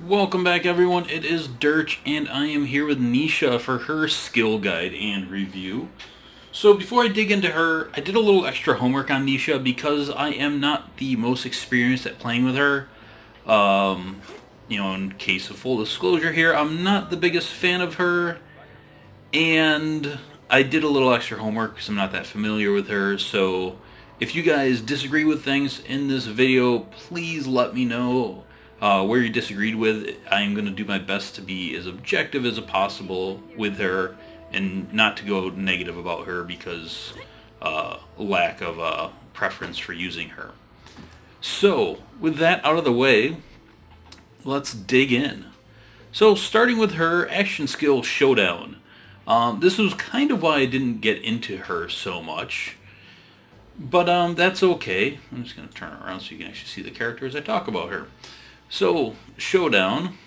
Welcome back, everyone. It is Dirch, and I am here with Nisha for her skill guide and review. So before I dig into her, I did a little extra homework on Nisha because I am not the most experienced at playing with her. Um, in case of full disclosure here, I'm not the biggest fan of her, and I did a little extra homework because I'm not that familiar with her. So if you guys disagree with things in this video, please let me know where you disagreed with. I'm going to do my best to be as objective as possible with her and not to go negative about her because lack of preference for using her. So, with that out of the way, let's dig in. So, starting with her action skill Showdown. This was kind of why I didn't get into her so much. But that's okay. I'm just going to turn around so you can actually see the character as I talk about her. So, Showdown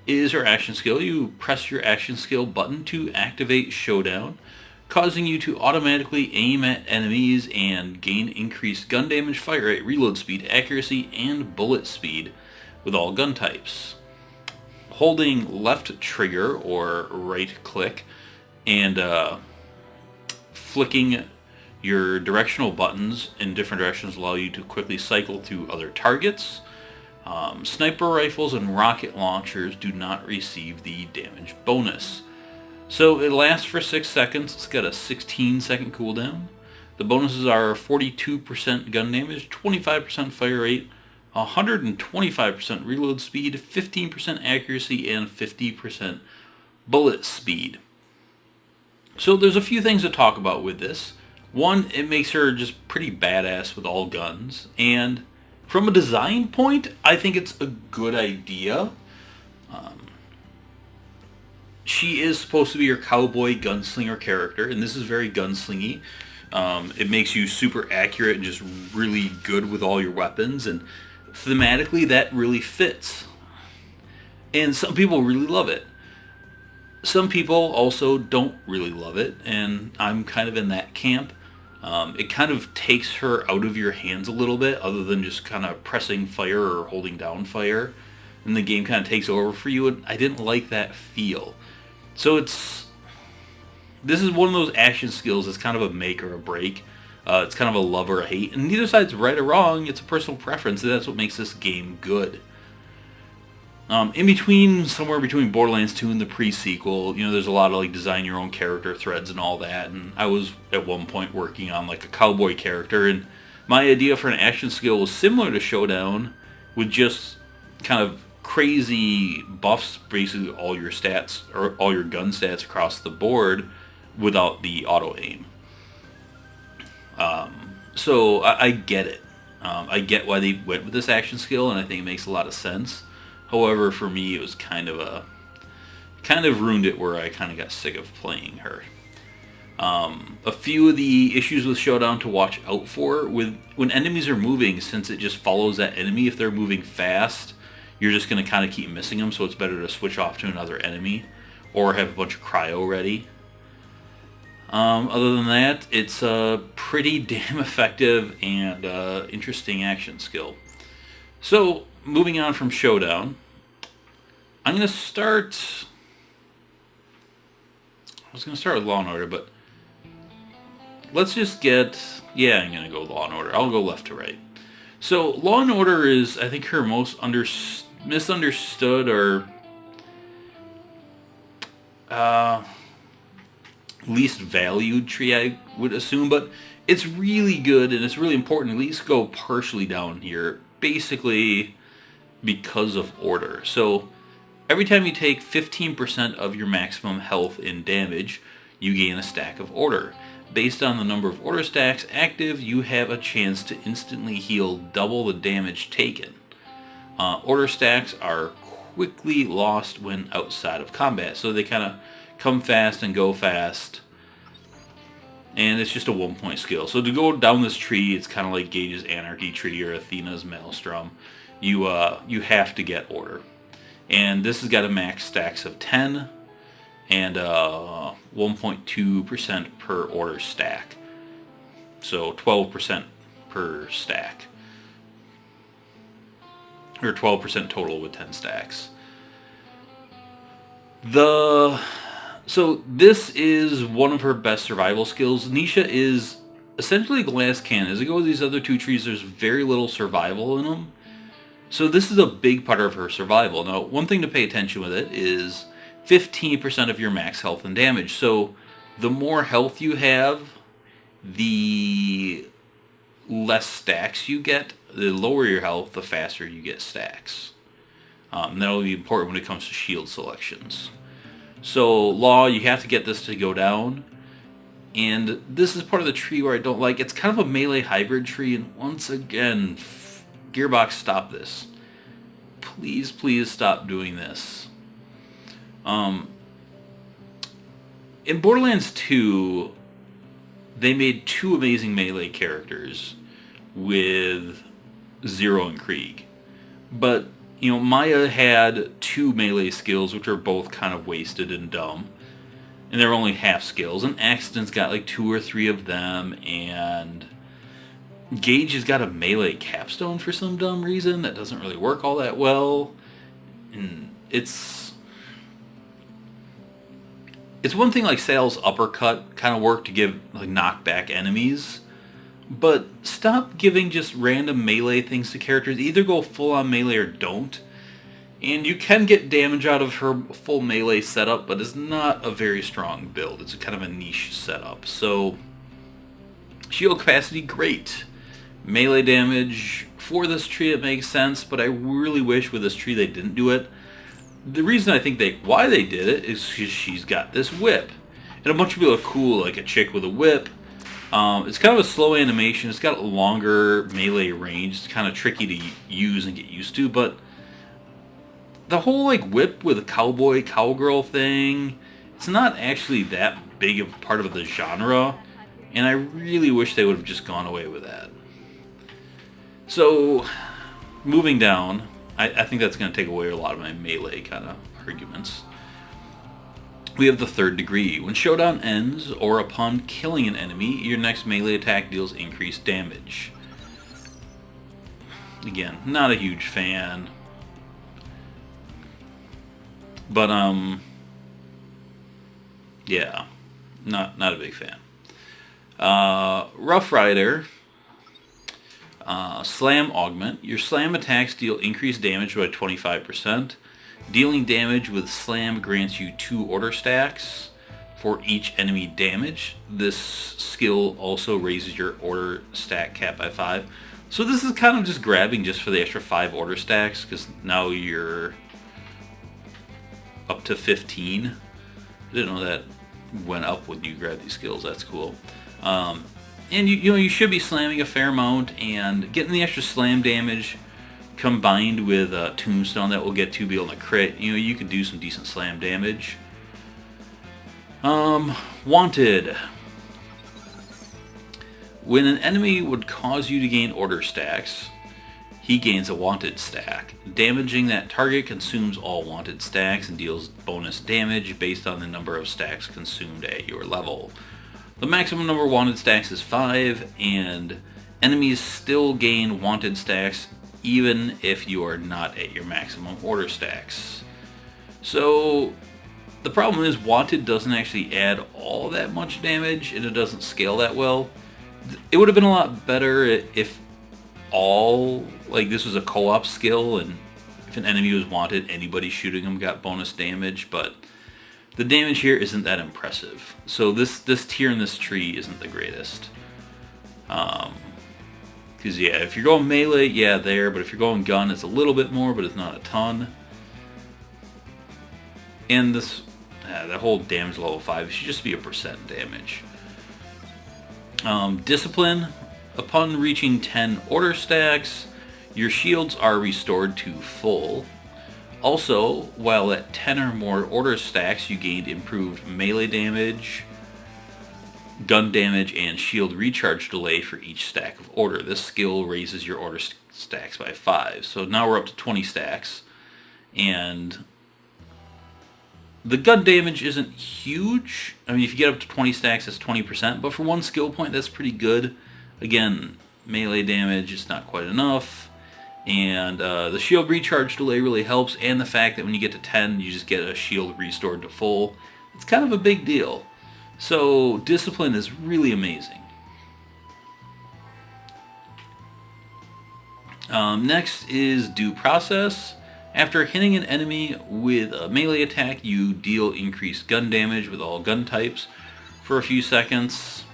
is her action skill. You press your action skill button to activate Showdown, causing you to automatically aim at enemies and gain increased gun damage, fire rate, reload speed, accuracy, and bullet speed with all gun types. Holding left trigger or right click and flicking your directional buttons in different directions allow you to quickly cycle through other targets. Sniper rifles and rocket launchers do not receive the damage bonus. So it lasts for 6 seconds. It's got a 16-second cooldown. The bonuses are 42% gun damage, 25% fire rate, 125% reload speed, 15% accuracy, and 50% bullet speed. So there's a few things to talk about with this. One, it makes her just pretty badass with all guns, and from a design point, I think it's a good idea. She is supposed to be your cowboy gunslinger character, and this is very gunslingy. It makes you super accurate and just really good with all your weapons, and thematically that really fits. And some people really love it. Some people also don't really love it, and I'm kind of in that camp. It kind of takes her out of your hands a little bit, other than just kind of pressing fire or holding down fire, and the game kind of takes over for you, and I didn't like that feel. So this is one of those action skills that's kind of a make or a break. It's kind of a love or a hate, and neither side's right or wrong. It's a personal preference, and that's what makes this game good. Somewhere between Borderlands 2 and the Pre Sequel, there's a lot of like design your own character threads and all that. And I was at one point working on like a cowboy character, and my idea for an action skill was similar to Showdown, with just kind of crazy buffs, basically all your stats or all your gun stats across the board, without the auto aim. So I get it. I get why they went with this action skill, and I think it makes a lot of sense. However, for me, it was kind of ruined it where I kind of got sick of playing her. A few of the issues with Showdown to watch out for with when enemies are moving, since it just follows that enemy. If they're moving fast, you're just going to kind of keep missing them. So it's better to switch off to another enemy, or have a bunch of cryo ready. Other than that, it's a pretty damn effective and interesting action skill. So, moving on from Showdown, I'm going to start... I was going to start with Law & Order, but let's just get... Yeah, I'm going to go Law & Order. I'll go left to right. So, Law & Order is, I think, her most misunderstood or... least valued tree, I would assume, but it's really good and it's really important to at least go partially down here, basically because of order. So every time you take 15% of your maximum health in damage, you gain a stack of order. Based on the number of order stacks active, you have a chance to instantly heal double the damage taken. Order stacks are quickly lost when outside of combat, so they kind of come fast and go fast, and it's just a 1-point skill. So to go down this tree, it's kind of like Gage's Anarchy tree or Athena's Maelstrom. You have to get order, and this has got a max stacks of 10 and 1.2% per order stack, so 12% per stack. or 12% total with 10 stacks. So this is one of her best survival skills. Nisha is essentially a glass cannon. As I go with these other two trees, there's very little survival in them. So this is a big part of her survival. Now, one thing to pay attention with it is 15% of your max health and damage. So the more health you have, the less stacks you get. The lower your health, the faster you get stacks. That'll be important when it comes to shield selections. So Law, you have to get this to go down. And this is part of the tree where I don't like. It's kind of a melee hybrid tree. And once again, Gearbox, stop this. Please, please stop doing this. In Borderlands 2, they made two amazing melee characters with Zero and Krieg. But, you know, Maya had two melee skills, which are both kind of wasted and dumb. And they're only half skills. And Accident's got like 2 or 3 of them. And Gage has got a melee capstone for some dumb reason that doesn't really work all that well. And it's one thing like Sal's uppercut kind of worked to give like knockback enemies. But stop giving just random melee things to characters. Either go full on melee or don't. And you can get damage out of her full melee setup, but it's not a very strong build. It's kind of a niche setup. So, shield capacity, great. Melee damage, for this tree it makes sense, but I really wish with this tree they didn't do it. The reason I think why they did it is because she's got this whip. And a bunch of people are cool, like a chick with a whip. It's kind of a slow animation. It's got a longer melee range. It's kind of tricky to use and get used to, but the whole like whip with a cowboy cowgirl thing, it's not actually that big of part of the genre, and I really wish they would have just gone away with that. So, moving down, I think that's going to take away a lot of my melee kind of arguments. We have the third degree. When Showdown ends, or upon killing an enemy, your next melee attack deals increased damage. Again, not a huge fan. But, yeah, not a big fan. Rough Rider, Slam Augment. Your slam attacks deal increased damage by 25%. Dealing damage with Slam grants you 2 order stacks for each enemy damage. This skill also raises your order stack cap by 5. So this is kind of just grabbing just for the extra 5 order stacks, because now you're up to 15. I didn't know that went up when you grab these skills. That's cool. And you should be slamming a fair amount, and getting the extra slam damage combined with Tombstone that will get 2 be on the crit. You can do some decent slam damage. Wanted. When an enemy would cause you to gain order stacks, he gains a wanted stack. Damaging that target consumes all wanted stacks and deals bonus damage based on the number of stacks consumed at your level. The maximum number of wanted stacks is 5, and enemies still gain wanted stacks even if you are not at your maximum order stacks. So the problem is wanted doesn't actually add all that much damage, and it doesn't scale that well. It would have been a lot better if this was a co-op skill, and if an enemy was wanted, anybody shooting them got bonus damage, but the damage here isn't that impressive. So this tier in this tree isn't the greatest. Because yeah, if you're going melee, yeah, there, but if you're going gun, it's a little bit more, but it's not a ton. And that whole damage level 5 should just be a % damage. Discipline. Upon reaching 10 order stacks, your shields are restored to full. Also, while at 10 or more order stacks, you gained improved melee damage, gun damage, and shield recharge delay for each stack of order. This skill raises your order stacks by 5. So now we're up to 20 stacks. And the gun damage isn't huge. I mean, if you get up to 20 stacks, that's 20%. But for one skill point, that's pretty good. Again, melee damage is not quite enough. And the shield recharge delay really helps, and the fact that when you get to 10, you just get a shield restored to full. It's kind of a big deal. So discipline is really amazing. Next is due process. After hitting an enemy with a melee attack, you deal increased gun damage with all gun types for a few seconds.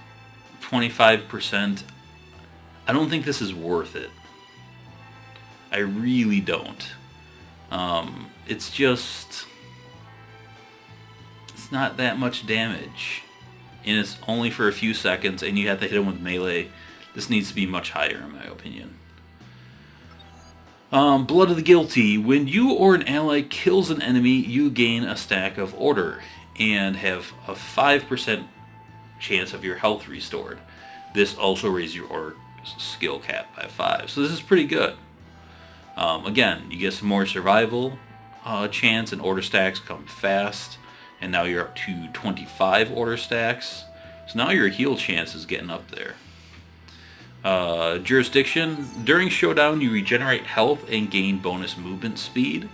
25%. I don't think this is worth it. I really don't. It's just... It's not that much damage. And it's only for a few seconds, and you have to hit him with melee. This needs to be much higher, in my opinion. Blood of the Guilty. When you or an ally kills an enemy, you gain a stack of order and have a 5% chance of your health restored. This also raises your order skill cap by 5. So this is pretty good. Again, you get some more survival chance, and order stacks come fast. And now you're up to 25 order stacks. So now your heal chance is getting up there. Jurisdiction. During Showdown, you regenerate health and gain bonus movement speed.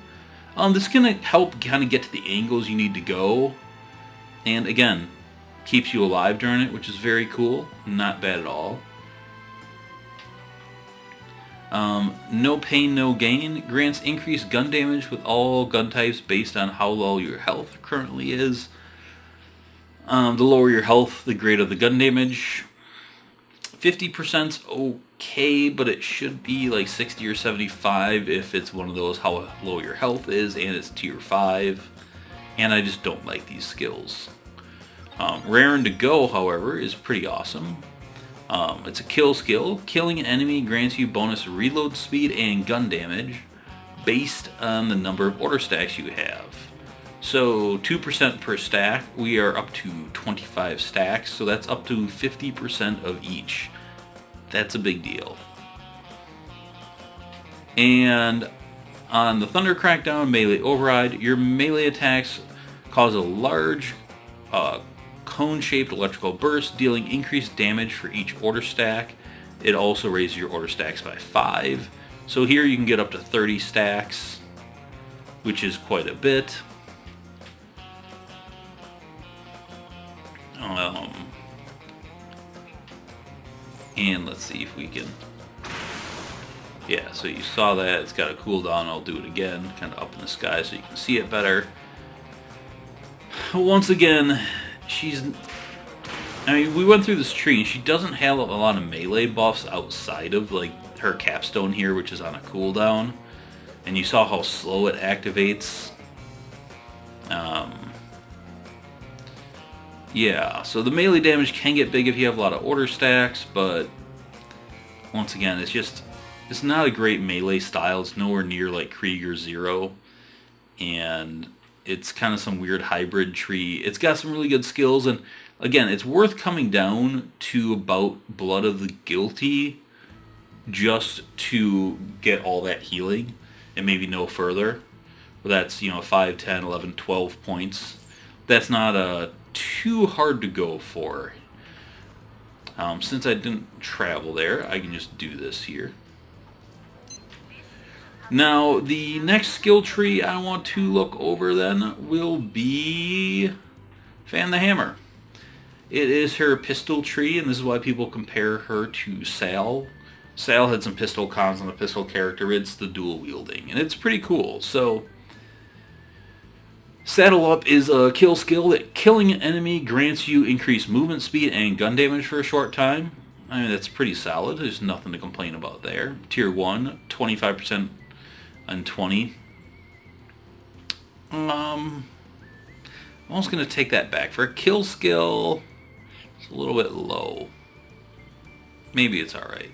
This is going to help kind of get to the angles you need to go. And again, keeps you alive during it, which is very cool. Not bad at all. No Pain, No Gain. Grants increased gun damage with all gun types based on how low your health currently is. The lower your health, the greater the gun damage. 50%'s okay, but it should be like 60 or 75 if it's one of those how low your health is and it's tier 5. And I just don't like these skills. Raring to Go, however, is pretty awesome. It's a kill skill. Killing an enemy grants you bonus reload speed and gun damage based on the number of order stacks you have. So 2% per stack, we are up to 25 stacks, so that's up to 50% of each. That's a big deal. And on the Thunder Crackdown Melee Override, your melee attacks cause a large cone-shaped electrical burst, dealing increased damage for each order stack. It also raises your order stacks by 5. So here you can get up to 30 stacks, which is quite a bit. And let's see if we can... Yeah, so you saw that. It's got a cooldown. I'll do it again, kind of up in the sky so you can see it better. Once again, we went through this tree, and she doesn't have a lot of melee buffs outside of, like, her capstone here, which is on a cooldown. And you saw how slow it activates. Yeah, so the melee damage can get big if you have a lot of order stacks, but once again, it's not a great melee style. It's nowhere near like Krieg 0, and it's kind of some weird hybrid tree. It's got some really good skills, and again, it's worth coming down to about Blood of the Guilty just to get all that healing, and maybe no further. But that's, 5, 10, 11, 12 points. That's not too hard to go for. Since I didn't travel there, I can just do this here. Now, the next skill tree I want to look over then will be Fan the Hammer. It is her pistol tree, and this is why people compare her to Sal. Sal had some pistol cons on the pistol character. It's the dual wielding, and it's pretty cool. So, Saddle Up is a kill skill that killing an enemy grants you increased movement speed and gun damage for a short time. I mean, that's pretty solid. There's nothing to complain about there. Tier 1, 25% on 20. I'm almost going to take that back. For a kill skill, it's a little bit low. Maybe it's alright.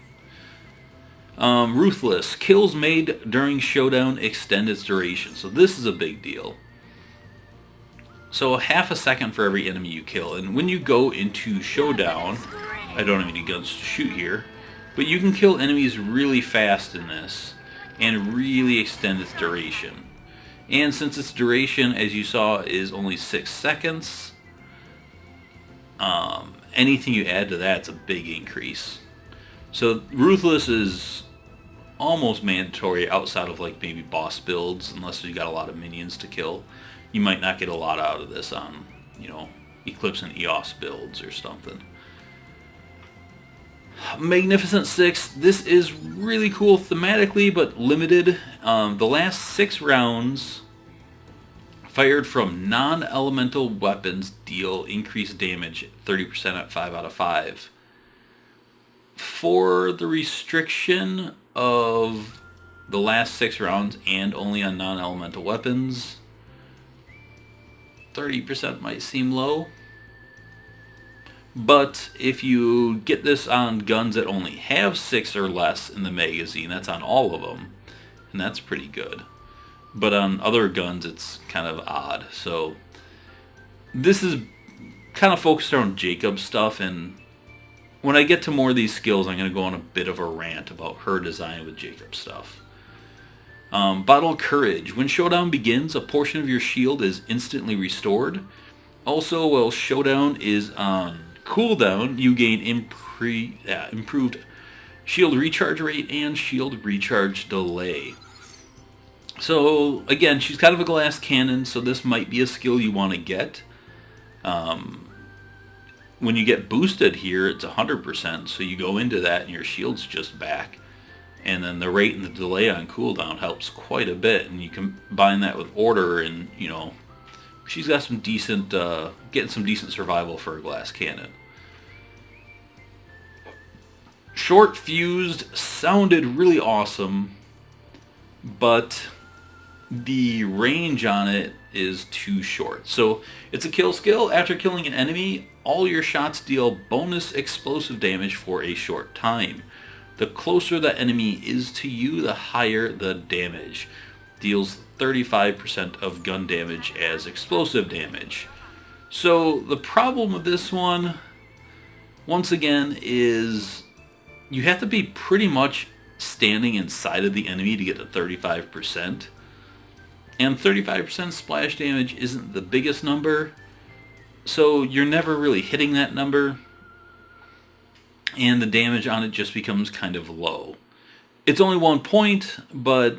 Ruthless. Kills made during Showdown extend its duration. So this is a big deal. So half a second for every enemy you kill. And when you go into Showdown, I don't have any guns to shoot here, but you can kill enemies really fast in this and really extend its duration. And since its duration, as you saw, is only 6 seconds, anything you add to that's a big increase. So Ruthless is almost mandatory outside of like maybe boss builds, unless you got a lot of minions to kill. You might not get a lot out of this on, you know, Eclipse and EOS builds or something. Magnificent Six. This is really cool thematically, but limited. The last 6 rounds fired from non-elemental weapons deal increased damage 30% at 5 out of 5. For the restriction of the last 6 rounds and only on non-elemental weapons, 30% might seem low. But if you get this on guns that only have 6 or less in the magazine, that's on all of them, and that's pretty good. But on other guns, it's kind of odd. So this is kind of focused around Jacob's stuff, and when I get to more of these skills, I'm going to go on a bit of a rant about her design with Jacob's stuff. Bottle Courage. When Showdown begins, a portion of your shield is instantly restored. Also, while Showdown is on cooldown, you gain improved shield recharge rate and shield recharge delay. So again, she's kind of a glass cannon, so this might be a skill you want to get. When you get boosted here, it's 100%, so you go into that and your shield's just back. And then the rate and the delay on cooldown helps quite a bit, and you combine that with Order, and you know, she's got some decent, getting some decent survival for a glass cannon. Short Fused sounded really awesome, but the range on it is too short. So it's a kill skill. After killing an enemy, all your shots deal bonus explosive damage for a short time. The closer the enemy is to you, the higher the damage. Deals 35% of gun damage as explosive damage. So the problem with this one, once again, is you have to be pretty much standing inside of the enemy to get to 35%. And 35% splash damage isn't the biggest number, so you're never really hitting that number, and the damage on it just becomes kind of low. It's only 1 point, but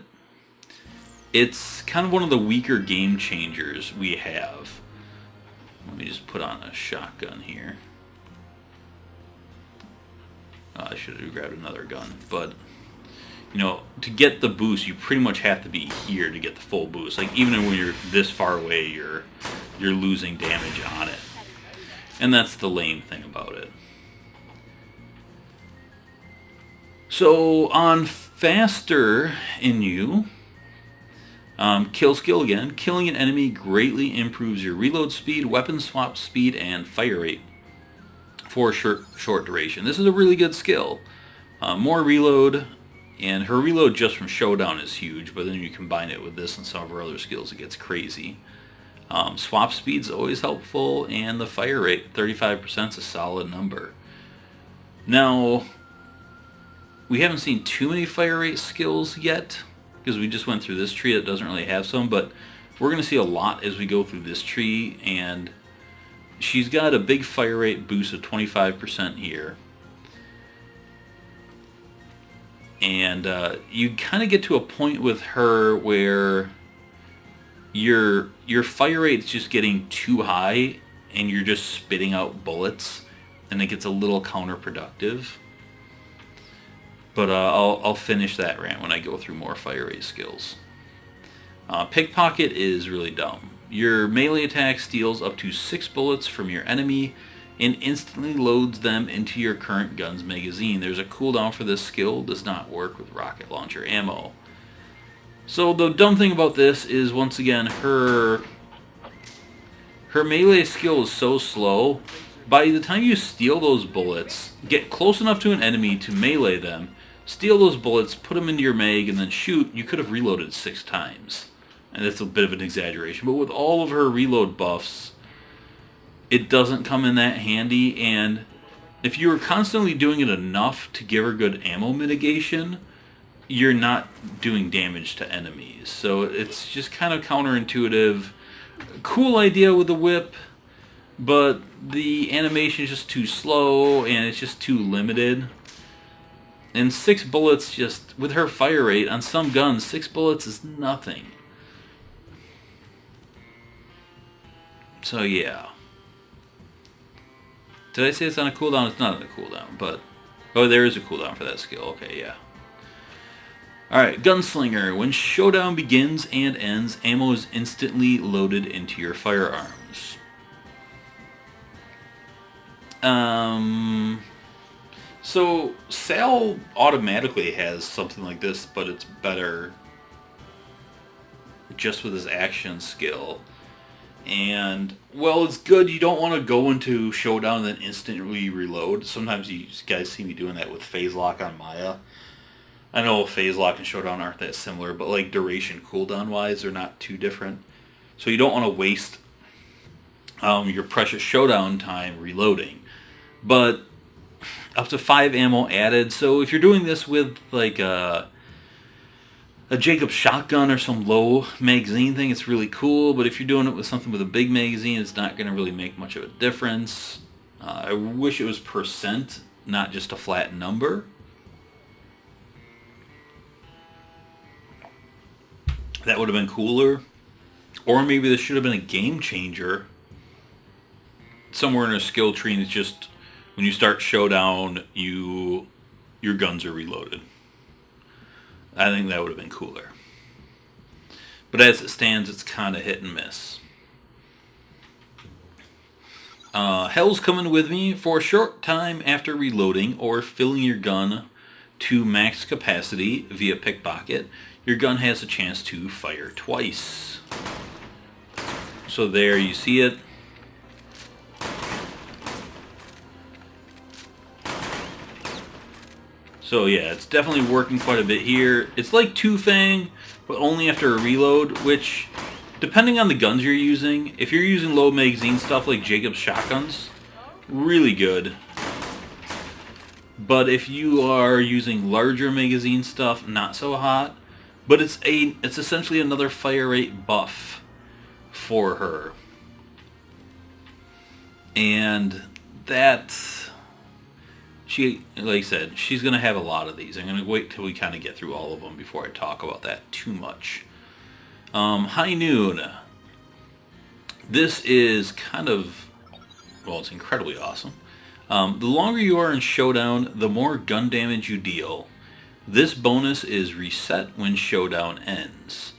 it's kind of one of the weaker game changers we have. Let me just put on a shotgun here. I should have grabbed another gun, but you know, to get the boost, you pretty much have to be here to get the full boost. Like even when you're this far away, you're losing damage on it, and that's the lame thing about it. So on Faster in You, kill skill again. Killing an enemy greatly improves your reload speed, weapon swap speed, and fire rate for a short duration. This is a really good skill. More reload, and her reload just from Showdown is huge, but then you combine it with this and some of her other skills, it gets crazy. Swap speed's always helpful, and the fire rate, 35%, is a solid number. Now, we haven't seen too many fire rate skills yet, because we just went through this tree that doesn't really have some, but we're going to see a lot as we go through this tree, and she's got a big fire rate boost of 25% here. And you kind of get to a point with her where your fire rate is just getting too high, and you're just spitting out bullets, and it gets a little counterproductive. But I'll finish that rant when I go through more fire rate skills. Pickpocket is really dumb. Your melee attack steals up to 6 bullets from your enemy and instantly loads them into your current gun's magazine. There's a cooldown for this skill, does not work with rocket launcher ammo. So the dumb thing about this is, once again, her melee skill is so slow. By the time you steal those bullets, get close enough to an enemy to melee them, steal those bullets, put them into your mag, and then shoot, you could have reloaded 6 times. And that's a bit of an exaggeration, but with all of her reload buffs, it doesn't come in that handy, and if you were constantly doing it enough to give her good ammo mitigation, you're not doing damage to enemies. So it's just kind of counterintuitive. Cool idea with the whip, but the animation is just too slow, and it's just too limited. And 6 bullets, just with her fire rate on some guns, 6 bullets is nothing. So yeah. Did I say it's on a cooldown? It's not on a cooldown, but... Oh, there is a cooldown for that skill. Okay, yeah. Alright, Gunslinger. When Showdown begins and ends, ammo is instantly loaded into your firearms. So, Sal automatically has something like this, but it's better just with his action skill. And, well, it's good. You don't want to go into Showdown and then instantly reload. Sometimes you guys see me doing that with Phase Lock on Maya. I know Phase Lock and Showdown aren't that similar, but like duration cooldown wise, they're not too different. So you don't want to waste your precious Showdown time reloading. But up to 5 ammo added. So if you're doing this with like a Jacob's shotgun or some low magazine thing, it's really cool. But if you're doing it with something with a big magazine, it's not going to really make much of a difference. I wish it was %, not just a flat number. That would have been cooler. Or maybe this should have been a game changer. Somewhere in a skill tree, and it's just when you start Showdown, your guns are reloaded. I think that would have been cooler. But as it stands, it's kind of hit and miss. Hell's coming with me. For a short time after reloading or filling your gun to max capacity via pickpocket, your gun has a chance to fire twice. So there you see it. So yeah, it's definitely working quite a bit here. It's like Two-Fang, but only after a reload, which, depending on the guns you're using, if you're using low magazine stuff like Jacob's shotguns, really good. But if you are using larger magazine stuff, not so hot. But it's essentially another fire rate buff for her. And that, like I said, she's going to have a lot of these. I'm going to wait till we kind of get through all of them before I talk about that too much. High Noon. This is kind of, well, it's incredibly awesome. The longer you are in Showdown, the more gun damage you deal. This bonus is reset when Showdown ends.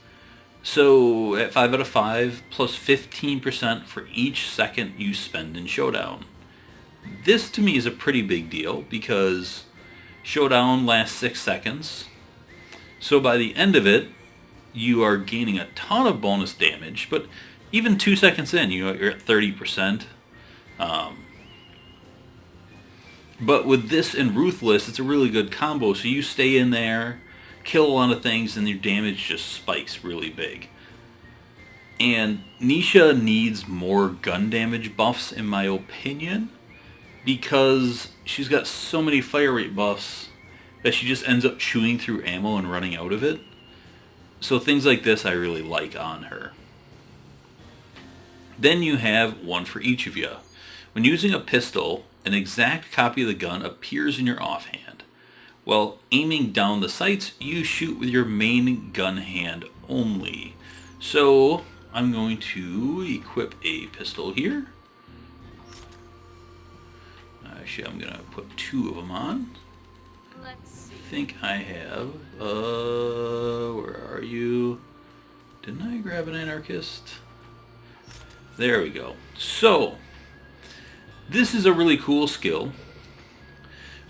So at 5 out of 5, plus 15% for each second you spend in Showdown. This to me is a pretty big deal because Showdown lasts 6 seconds. So by the end of it, you are gaining a ton of bonus damage, but even 2 seconds in, you're at 30%. But with this and Ruthless, it's a really good combo. So you stay in there, kill a lot of things, and your damage just spikes really big. And Nisha needs more gun damage buffs, in my opinion, because she's got so many fire rate buffs that she just ends up chewing through ammo and running out of it. So things like this I really like on her. Then you have one for each of you. When using a pistol, an exact copy of the gun appears in your offhand. While aiming down the sights, you shoot with your main gun hand only. So I'm going to equip a pistol here. Actually, I'm going to put 2 of them on. Let's see. I think I have, where are you? Didn't I grab an anarchist? There we go. So this is a really cool skill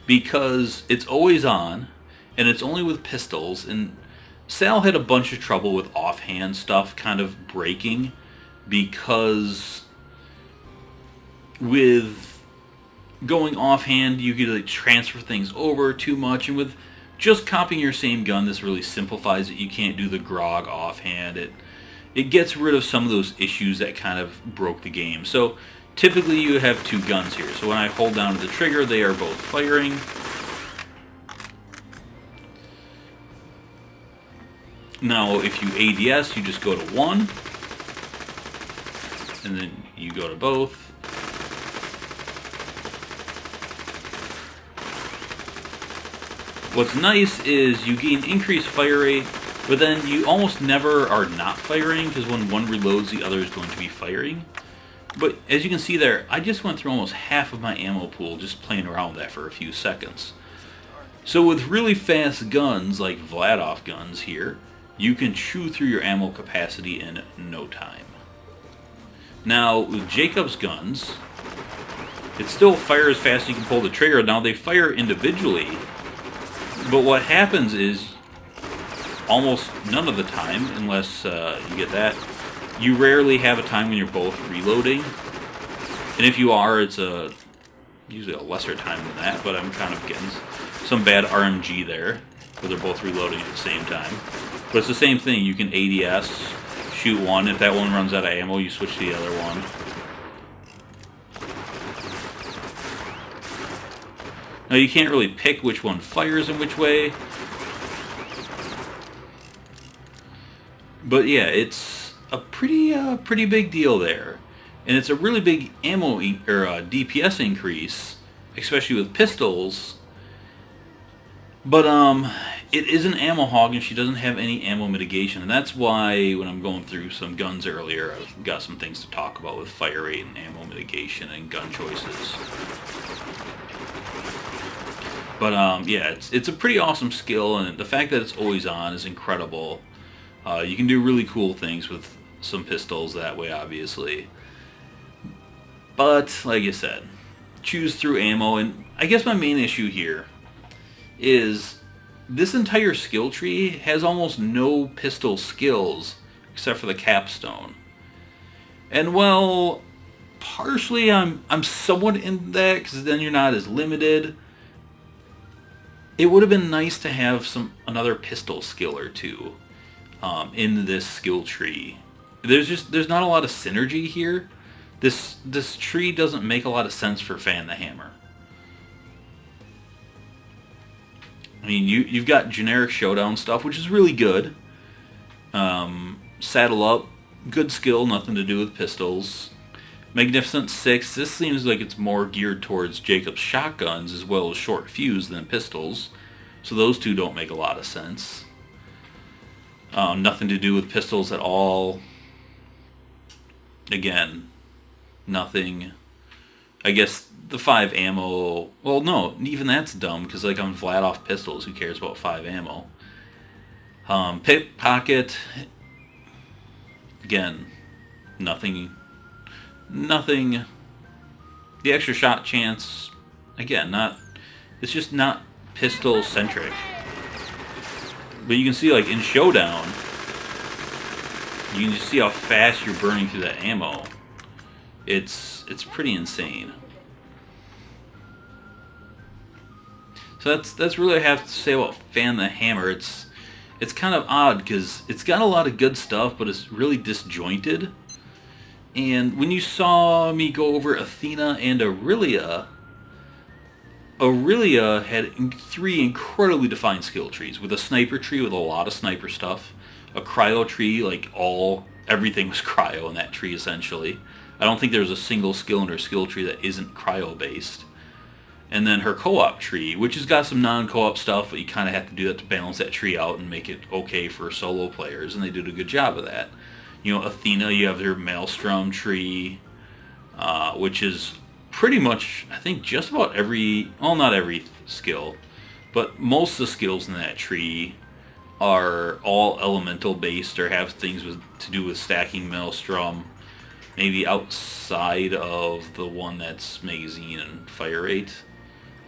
because it's always on and it's only with pistols, and Sal had a bunch of trouble with offhand stuff kind of breaking because with going offhand you could like transfer things over too much, and with just copying your same gun this really simplifies it. You can't do the grog offhand. It gets rid of some of those issues that kind of broke the game. So typically you have 2 guns here. So when I hold down the trigger, they are both firing. Now if you ADS, you just go to 1. And then you go to both. What's nice is you gain increased fire rate, but then you almost never are not firing, because when one reloads, the other is going to be firing. But as you can see there, I just went through almost half of my ammo pool just playing around with that for a few seconds. So with really fast guns, like Vladoff guns here, you can chew through your ammo capacity in no time. Now, with Jacob's guns, it still fires fast, you can pull the trigger. Now, they fire individually, but what happens is, almost none of the time, unless you get that, you rarely have a time when you're both reloading. And if you are, it's usually a lesser time than that, but I'm kind of getting some bad RNG there, where they're both reloading at the same time. But it's the same thing, you can ADS, shoot one, if that one runs out of ammo, you switch to the other one. Now you can't really pick which one fires in which way. But yeah, it's a pretty big deal there. And it's a really big ammo DPS increase, especially with pistols. But it is an ammo hog, and she doesn't have any ammo mitigation, and that's why when I'm going through some guns earlier, I've got some things to talk about with fire rate and ammo mitigation and gun choices. But yeah, it's a pretty awesome skill, and the fact that it's always on is incredible. You can do really cool things with some pistols that way, obviously. But like I said, choose through ammo, and I guess my main issue here is this entire skill tree has almost no pistol skills except for the capstone. And well, partially I'm somewhat in that, because then you're not as limited. It would have been nice to have another pistol skill or two in this skill tree. There's not a lot of synergy here. This tree doesn't make a lot of sense for Fan the Hammer. I mean, you've got generic Showdown stuff, which is really good. Saddle Up, good skill, nothing to do with pistols. Magnificent Six, this seems like it's more geared towards Jacob's shotguns as well as short fuse than pistols. So those two don't make a lot of sense. Nothing to do with pistols at all. Again, nothing. I guess the 5 ammo... Well, no, even that's dumb, because like on Vladoff pistols, who cares about 5 ammo? Pickpocket... Again, nothing. The extra shot chance... Again, it's just not pistol-centric. But you can see, like, in Showdown, you can just see how fast you're burning through that ammo. It's pretty insane. So that's really what I have to say about Fan the Hammer. It's kind of odd because it's got a lot of good stuff, but it's really disjointed. And when you saw me go over Athena and Aurelia had 3 incredibly defined skill trees, with a sniper tree with a lot of sniper stuff, a cryo tree, like everything was cryo in that tree essentially. I don't think there's a single skill in her skill tree that isn't cryo based. And then her co-op tree, which has got some non-co-op stuff, but you kind of have to do that to balance that tree out and make it okay for solo players, and they did a good job of that. You know, Athena, you have their Maelstrom tree, which is pretty much, I think, just about not every skill, but most of the skills in that tree are all elemental based or have things to do with stacking Maelstrom, maybe outside of the one that's magazine and fire rate.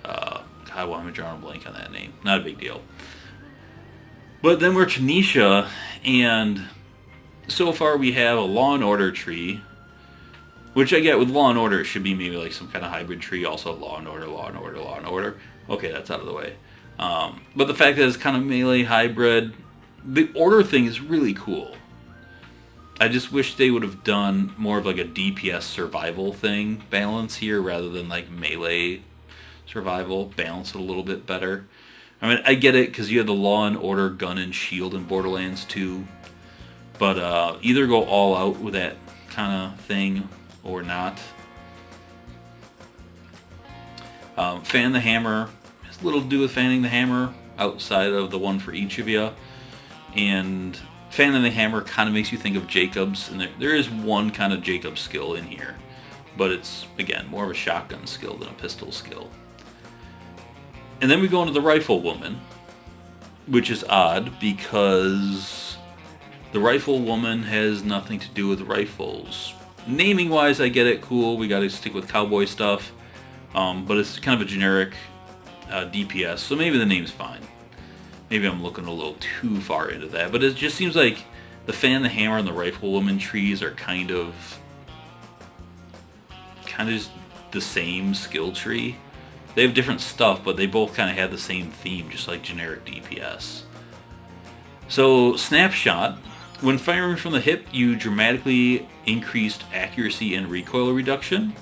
God, why am I drawing a blank on that name? Not a big deal. But then we're to Nisha, and so far we have a Law and Order tree, which I get with Law and Order, it should be maybe like some kind of hybrid tree, also Law and Order, Law and Order, Law and Order. Okay, that's out of the way. But the fact that it's kind of melee hybrid, the Order thing is really cool. I just wish they would have done more of like a DPS survival thing balance here rather than like melee survival, balance it a little bit better. I mean, I get it because you have the Law and Order gun and shield in Borderlands 2, but either go all out with that kind of thing or not. Fan the Hammer has little to do with fanning the hammer. outside of the one for each of you. And Fan and the Hammer kind of makes you think of Jacob's, and there is one kind of Jacob skill in here, but it's, again, more of a shotgun skill than a pistol skill. And then we go into the Riflewoman, which is odd because the Riflewoman has nothing to do with rifles. Naming wise, I get it, cool, we gotta stick with cowboy stuff, but it's kind of a generic DPS, so maybe the name's fine. Maybe I'm looking a little too far into that, but it just seems like the Fan, the Hammer, and the Riflewoman trees are kind of just the same skill tree. They have different stuff, but they both kind of have the same theme, just like generic DPS. So, Snapshot. When firing from the hip, you dramatically increased accuracy and recoil reduction.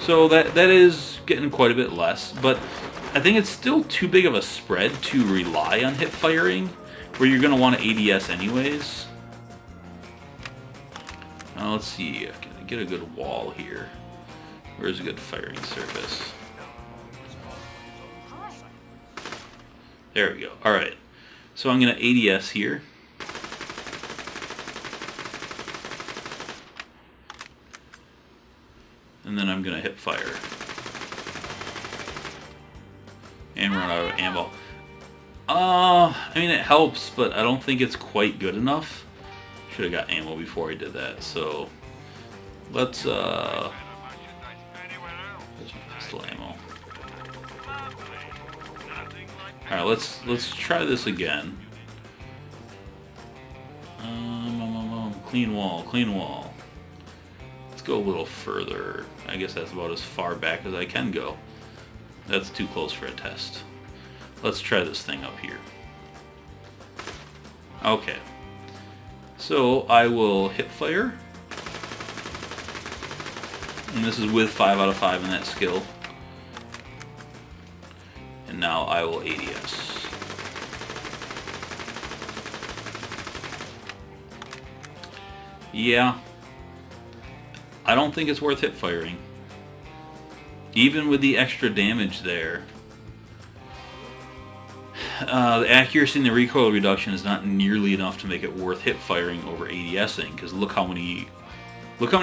So that is getting quite a bit less, but I think it's still too big of a spread to rely on hip firing, where you're going to want to ADS anyways. Now let's see, I can get a good wall here. Where's a good firing surface? There we go. Alright, so I'm going to ADS here. And then I'm going to hip fire. And run out of ammo. I mean, it helps, but I don't think it's quite good enough. Should have got ammo before I did that, so let's pistol ammo. Alright, let's try this again. Clean wall, clean wall. Let's go a little further. I guess that's about as far back as I can go. That's too close for a test. Let's try this thing up here. Okay. So I will hip fire. And this is with 5 out of 5 in that skill. And now I will ADS. Yeah. I don't think it's worth hip firing. Even with the extra damage there. The accuracy and the recoil reduction is not nearly enough to make it worth hip firing over ADSing, because look how many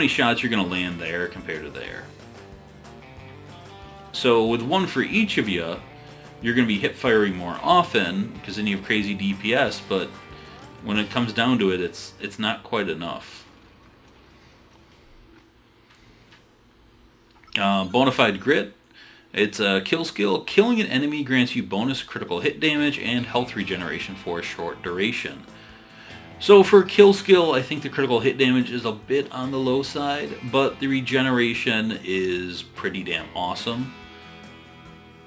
shots you're going to land there compared to there. So with one for each of you, you're going to be hip firing more often, because then you have crazy DPS, but when it comes down to it, it's not quite enough. Bonafide Grit. It's a kill skill. Killing an enemy grants you bonus critical hit damage and health regeneration for a short duration. So for kill skill, I think the critical hit damage is a bit on the low side, but the regeneration is pretty damn awesome.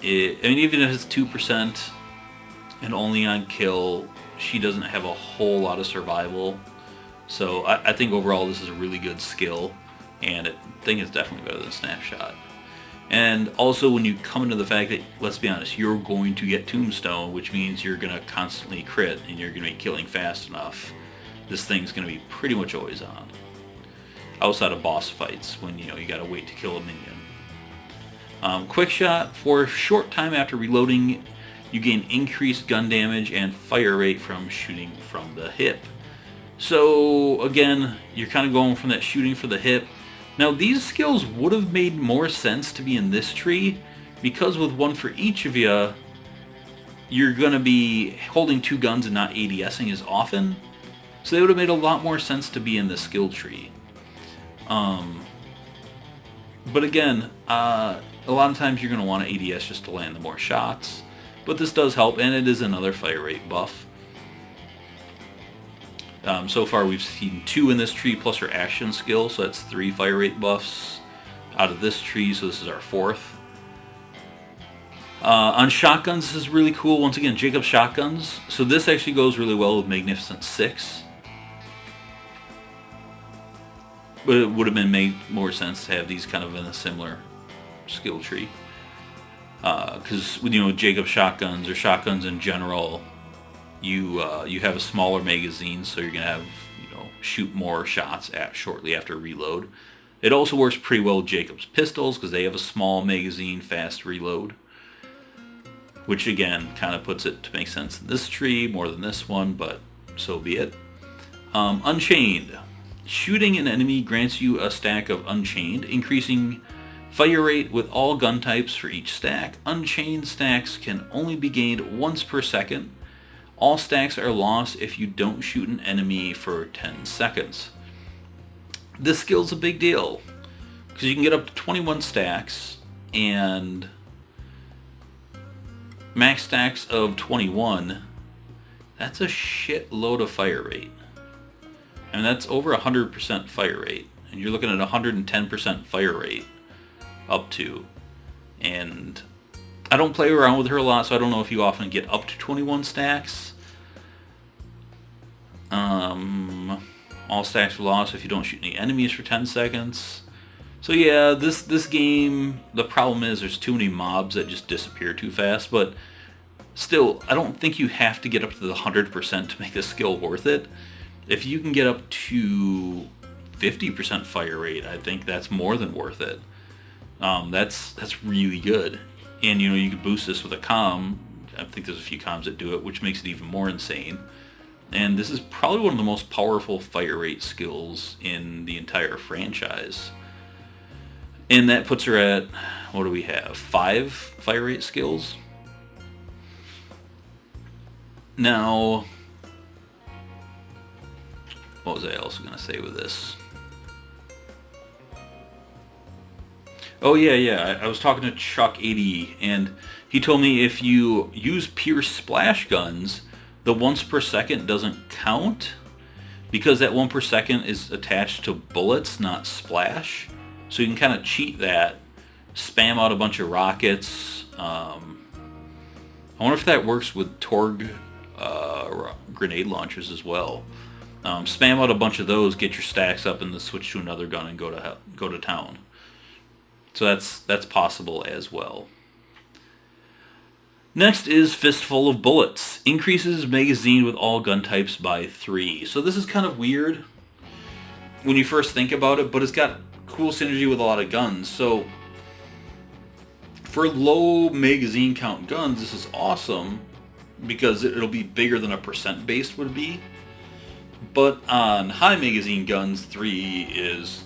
I mean, even if it's 2% and only on kill, she doesn't have a whole lot of survival. So I think overall this is a really good skill, and I think it's definitely better than Snapshot. And also when you come into the fact that, let's be honest, you're going to get Tombstone, which means you're going to constantly crit and you're going to be killing fast enough, this thing's going to be pretty much always on. Outside of boss fights, when you got to wait to kill a minion. Quick shot. For a short time after reloading, you gain increased gun damage and fire rate from shooting from the hip. So again, you're kind of going from that shooting for the hip. Now these skills would have made more sense to be in this tree, because with one for each of you, you're going to be holding 2 guns and not ADSing as often. So they would have made a lot more sense to be in the skill tree. But again, a lot of times you're going to want to ADS just to land the more shots. But this does help, and it is another fire rate buff. So far we've seen 2 in this tree plus her action skill, so that's 3 fire rate buffs out of this tree, so this is our 4th. On shotguns, this is really cool. Once again, Jacob's shotguns. So this actually goes really well with Magnificent 6. But it would have made more sense to have these kind of in a similar skill tree. Because Jacob's shotguns or shotguns in general, you have a smaller magazine, so you're gonna have shoot more shots shortly after reload. It also works pretty well with Jacob's pistols because they have a small magazine, fast reload. Which again, kind of puts it to make sense in this tree more than this one, but so be it. Unchained. Shooting an enemy grants you a stack of Unchained, increasing fire rate with all gun types for each stack. Unchained stacks can only be gained once per second. All stacks are lost if you don't shoot an enemy for 10 seconds. This skill's a big deal, because you can get up to 21 stacks, and max stacks of 21, that's a shitload of fire rate. And that's over 100% fire rate. And you're looking at 110% fire rate up to. And I don't play around with her a lot, so I don't know if you often get up to 21 stacks. All stacks are lost if you don't shoot any enemies for 10 seconds. So yeah, this game, the problem is there's too many mobs that just disappear too fast, but still, I don't think you have to get up to the 100% to make this skill worth it. If you can get up to 50% fire rate, I think that's more than worth it. That's really good. And you can boost this with a comm. I think there's a few comms that do it, which makes it even more insane. And this is probably one of the most powerful fire rate skills in the entire franchise. And that puts her at, what do we have, 5 fire rate skills? Now, what was I also going to say with this? Oh yeah, I was talking to Chuck80, and he told me if you use pure splash guns, the once per second doesn't count, because that 1 per second is attached to bullets, not splash. So you can kind of cheat that, spam out a bunch of rockets. I wonder if that works with Torg grenade launchers as well. Spam out a bunch of those, get your stacks up, and then switch to another gun and go to town. So that's possible as well. Next is Fistful of Bullets. Increases magazine with all gun types by 3. So this is kind of weird when you first think about it, but it's got cool synergy with a lot of guns. So for low magazine count guns, this is awesome because it'll be bigger than a percent based would be. But on high magazine guns, 3 is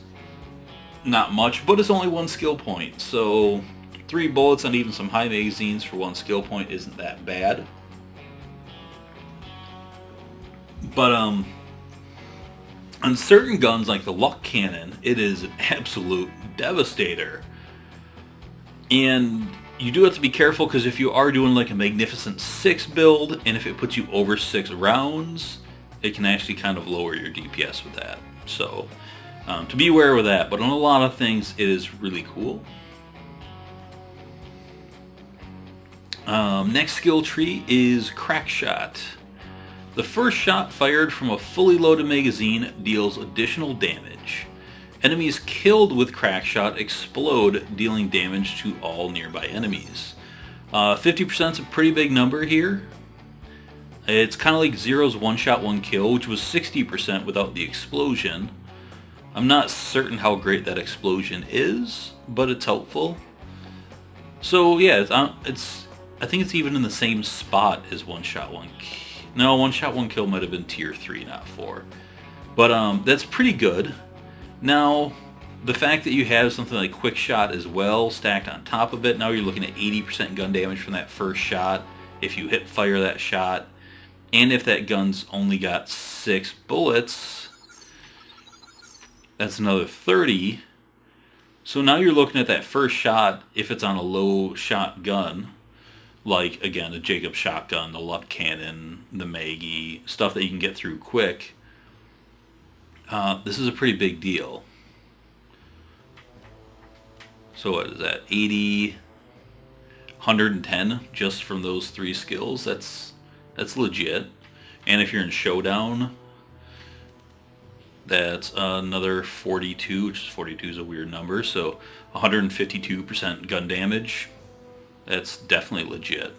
not much, but it's only 1 skill point. So 3 bullets on even some high magazines for 1 skill point isn't that bad. But on certain guns like the Luck Cannon, it is an absolute devastator. And you do have to be careful, because if you are doing like a Magnificent 6 build, and if it puts you over 6 rounds, it can actually kind of lower your DPS with that. So to be aware of that, but on a lot of things it is really cool. Next skill tree is Crack Shot. The first shot fired from a fully loaded magazine deals additional damage. Enemies killed with Crack Shot explode, dealing damage to all nearby enemies. 50% is a pretty big number here. It's kind of like Zero's one shot, one kill, which was 60% without the explosion. I'm not certain how great that explosion is, but it's helpful. So yeah, I think it's even in the same spot as one shot, one kill. No, one shot, one kill might have been tier 3, not 4. But that's pretty good. Now, the fact that you have something like Quick Shot as well stacked on top of it, now you're looking at 80% gun damage from that first shot if you hit fire that shot. And if that gun's only got 6 bullets, that's another 30. So now you're looking at that first shot, if it's on a low shot gun, like, again, the Jacob shotgun, the Luck Cannon, the Maggie, stuff that you can get through quick. This is a pretty big deal. So what is that? 80, 110 just from those 3 skills. That's legit. And if you're in Showdown, that's another 42, which is 42 is a weird number. So 152% gun damage. That's definitely legit.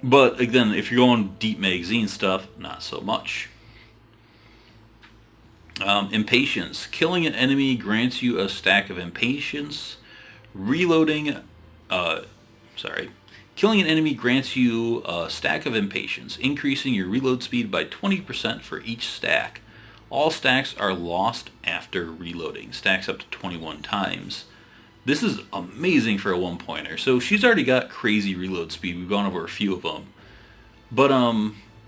But again, if you're going deep magazine stuff, not so much. Impatience. Killing an enemy grants you a stack of impatience. Reloading, sorry. Killing an enemy grants you a stack of impatience, increasing your reload speed by 20% for each stack. All stacks are lost after reloading. Stacks up to 21 times. This is amazing for a one-pointer. So she's already got crazy reload speed. We've gone over a few of them. But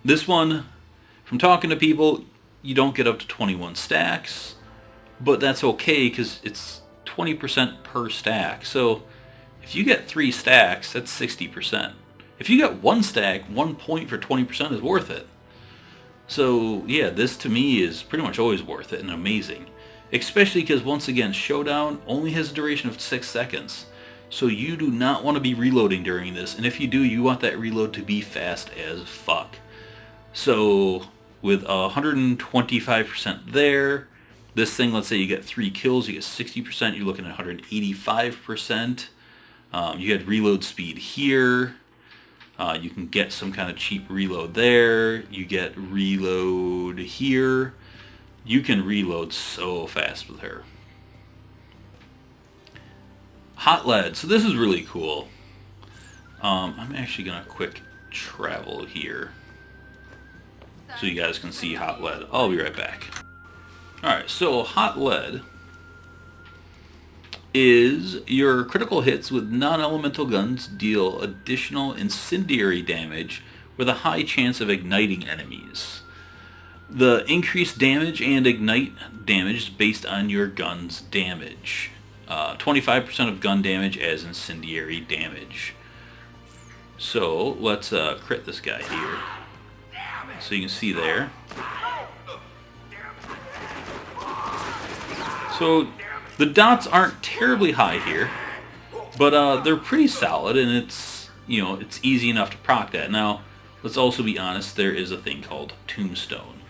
this one, from talking to people, you don't get up to 21 stacks. But that's okay because it's 20% per stack. So if you get 3 stacks, that's 60%. If you get 1 stack, 1 point for 20% is worth it. So yeah, this to me is pretty much always worth it and amazing. Especially because, once again, Showdown only has a duration of 6 seconds. So you do not want to be reloading during this. And if you do, you want that reload to be fast as fuck. So with 125% there, this thing, let's say you get 3 kills, you get 60%, you're looking at 185%. You had reload speed here. You can get some kind of cheap reload there. You get reload here. You can reload so fast with her. Hot lead. So this is really cool. I'm actually going to quick travel here so you guys can see hot lead. I'll be right back. Alright, so hot lead is your critical hits with non-elemental guns deal additional incendiary damage with a high chance of igniting enemies. The increased damage and ignite damage is based on your gun's damage. 25% of gun damage as incendiary damage. So let's crit this guy here. So you can see there. So the dots aren't terribly high here, but they're pretty solid, and it's easy enough to proc that. Now, let's also be honest, there is a thing called Tombstone.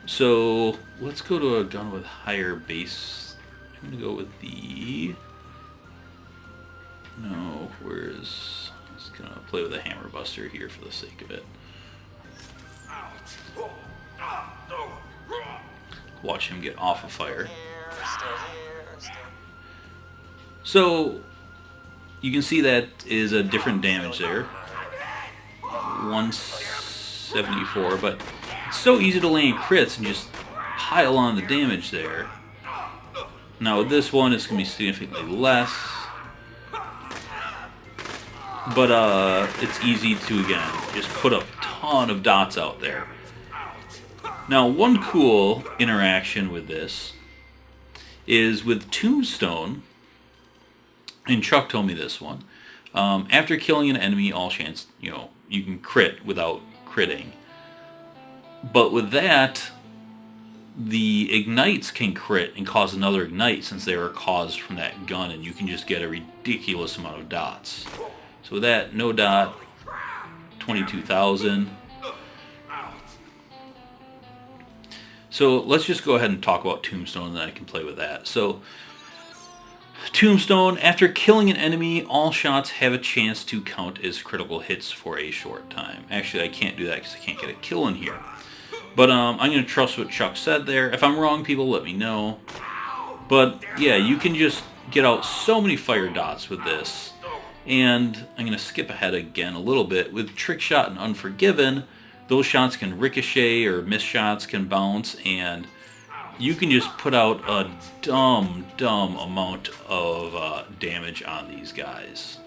So let's go to a gun with higher base. I'm gonna go with the just gonna play with a hammer buster here for the sake of it. Watch him get off of fire. So you can see that is a different damage there. 174, but it's so easy to land crits and just pile on the damage there. Now with this one, it's going to be significantly less. But it's easy to, again, just put a ton of dots out there. Now, one cool interaction with this is with Tombstone, and Chuck told me this one. After killing an enemy, all chance, you can crit without critting. But with that, the ignites can crit and cause another ignite since they are caused from that gun, and you can just get a ridiculous amount of dots. So with that, no dot, 22,000. So let's just go ahead and talk about Tombstone, and then I can play with that. So Tombstone, after killing an enemy, all shots have a chance to count as critical hits for a short time. Actually, I can't do that because I can't get a kill in here. But I'm going to trust what Chuck said there. If I'm wrong, people let me know. But yeah, you can just get out so many fire dots with this. And I'm going to skip ahead again a little bit. With Trick Shot and Unforgiven, those shots can ricochet or miss shots can bounce, and you can just put out a dumb amount of damage on these guys.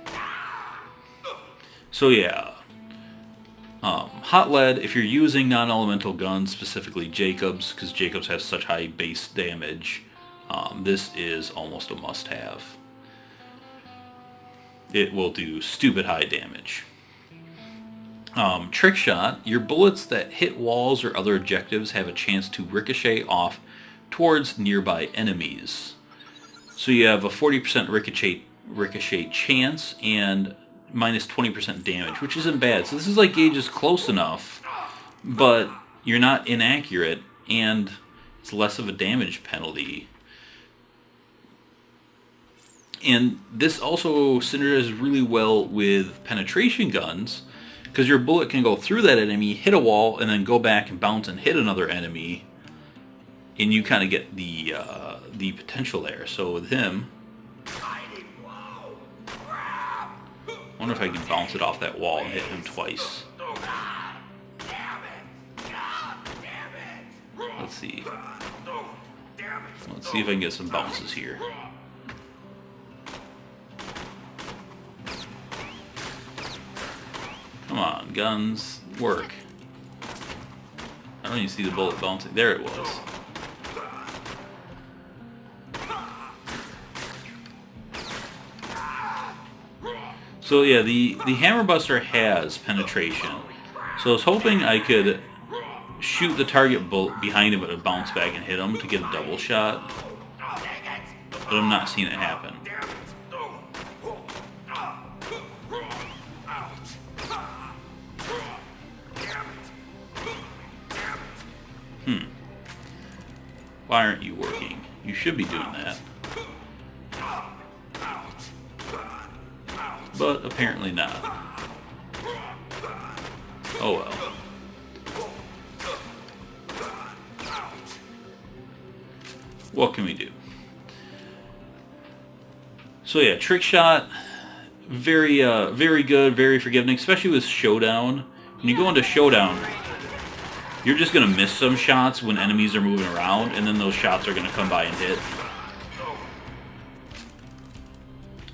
So yeah, Hot Lead, if you're using non-elemental guns, specifically Jacobs, because Jacobs has such high base damage, this is almost a must-have. It will do stupid high damage. Trick Shot, your bullets that hit walls or other objectives have a chance to ricochet off towards nearby enemies. So you have a 40% ricochet chance and minus 20% damage, which isn't bad. So this is like gauge is close enough, but you're not inaccurate, and it's less of a damage penalty. And this also synergizes really well with penetration guns, because your bullet can go through that enemy, hit a wall, and then go back and bounce and hit another enemy. and you kind of get the potential there. So with him, I wonder if I can bounce it off that wall and hit him twice. Let's see. Let's see if I can get some bounces here. Come on, guns, work. I don't even see the bullet bouncing. There it was. So yeah, the Hammer Buster has penetration. So I was hoping I could shoot the target bullet behind him and bounce back and hit him to get a double shot. But I'm not seeing it happen. Why aren't you working? You should be doing that. But apparently not. Oh well. What can we do? So yeah, trick shot, very good, very forgiving, especially with Showdown. When you go into Showdown, you're just going to miss some shots when enemies are moving around, and then those shots are going to come by and hit.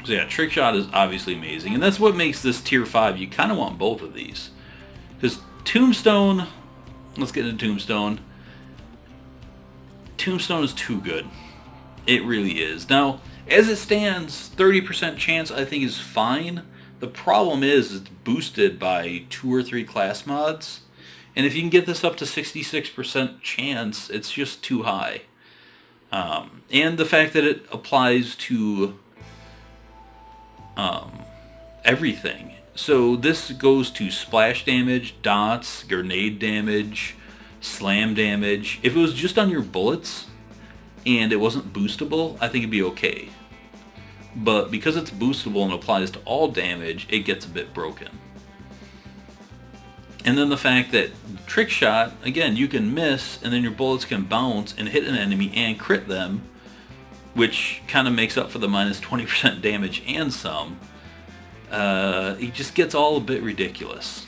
So yeah, trick shot is obviously amazing, and that's what makes this tier 5. You kind of want both of these. Because Tombstone, let's get into Tombstone. Tombstone is too good. It really is. Now, as it stands, 30% chance I think is fine. The problem is it's boosted by 2 or 3 class mods. And if you can get this up to 66% chance, it's just too high. And the fact that it applies to everything. So this goes to splash damage, dots, grenade damage, slam damage. If it was just on your bullets and it wasn't boostable, I think it'd be okay. But because it's boostable and applies to all damage, it gets a bit broken. And then the fact that trick shot, again, you can miss and then your bullets can bounce and hit an enemy and crit them, which kind of makes up for the minus 20% damage and some. It just gets all a bit ridiculous.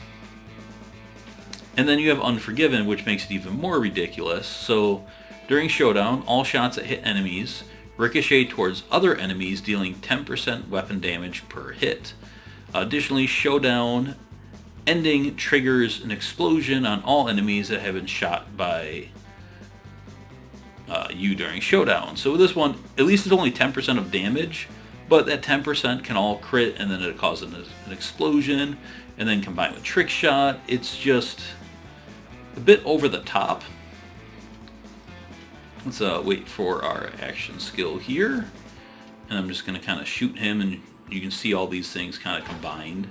And then you have Unforgiven, which makes it even more ridiculous. So during Showdown, all shots that hit enemies ricochet towards other enemies, dealing 10% weapon damage per hit. Additionally, Showdown ending triggers an explosion on all enemies that have been shot by you during Showdown. So with this one, at least it's only 10% of damage, but that 10% can all crit, and then it causes an explosion, and then combined with trick shot, it's just a bit over the top. Let's wait for our action skill here, and I'm just going to kind of shoot him, and you can see all these things kind of combined.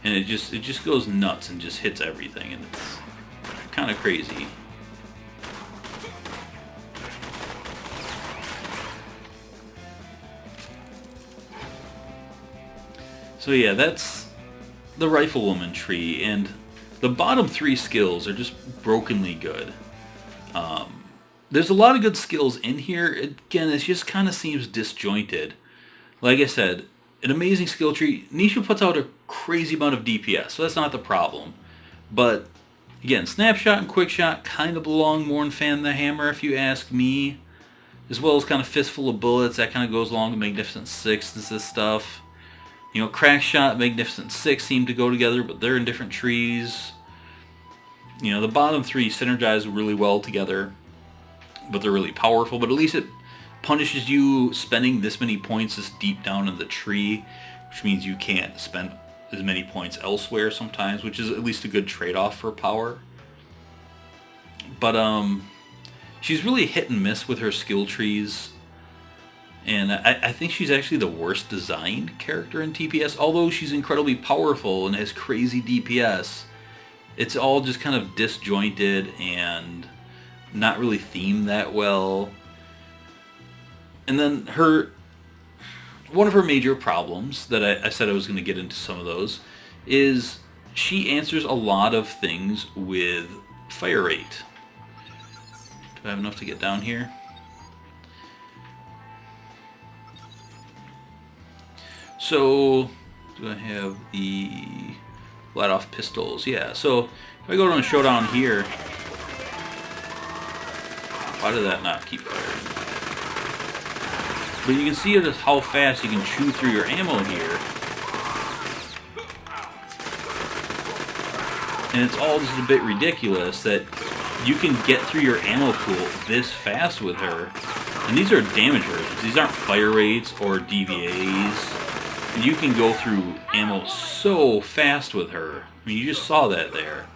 And it just goes nuts and just hits everything, and it's kind of crazy. So yeah, that's the Riflewoman tree, and the bottom 3 skills are just brokenly good. There's a lot of good skills in here. Again, it just kind of seems disjointed. Like I said, an amazing skill tree. Nisha puts out a crazy amount of DPS, so that's not the problem. But again, Snapshot and Quickshot kind of belong more in Fan the Hammer, if you ask me. As well as kind of Fistful of Bullets, that kind of goes along with Magnificent Six and this stuff. You know, Crackshot and Magnificent Six seem to go together, but they're in different trees. You know, the bottom 3 synergize really well together, but they're really powerful. But at least it punishes you spending this many points this deep down in the tree, which means you can't spend as many points elsewhere sometimes, which is at least a good trade-off for power. But she's really hit and miss with her skill trees. And I think she's actually the worst designed character in TPS. Although she's incredibly powerful and has crazy DPS, it's all just kind of disjointed and not really themed that well. And then her one of her major problems that I said I was going to get into some of those is she answers a lot of things with fire rate. Do I have enough to get down here? So, do I have the let-off pistols? Yeah, so if I go down to Showdown here, why did that not keep firing? But you can see just how fast you can chew through your ammo here. And it's all just a bit ridiculous that you can get through your ammo pool this fast with her. And these are damage versions. These aren't fire rates or DVAs. And you can go through ammo so fast with her. I mean, you just saw that there.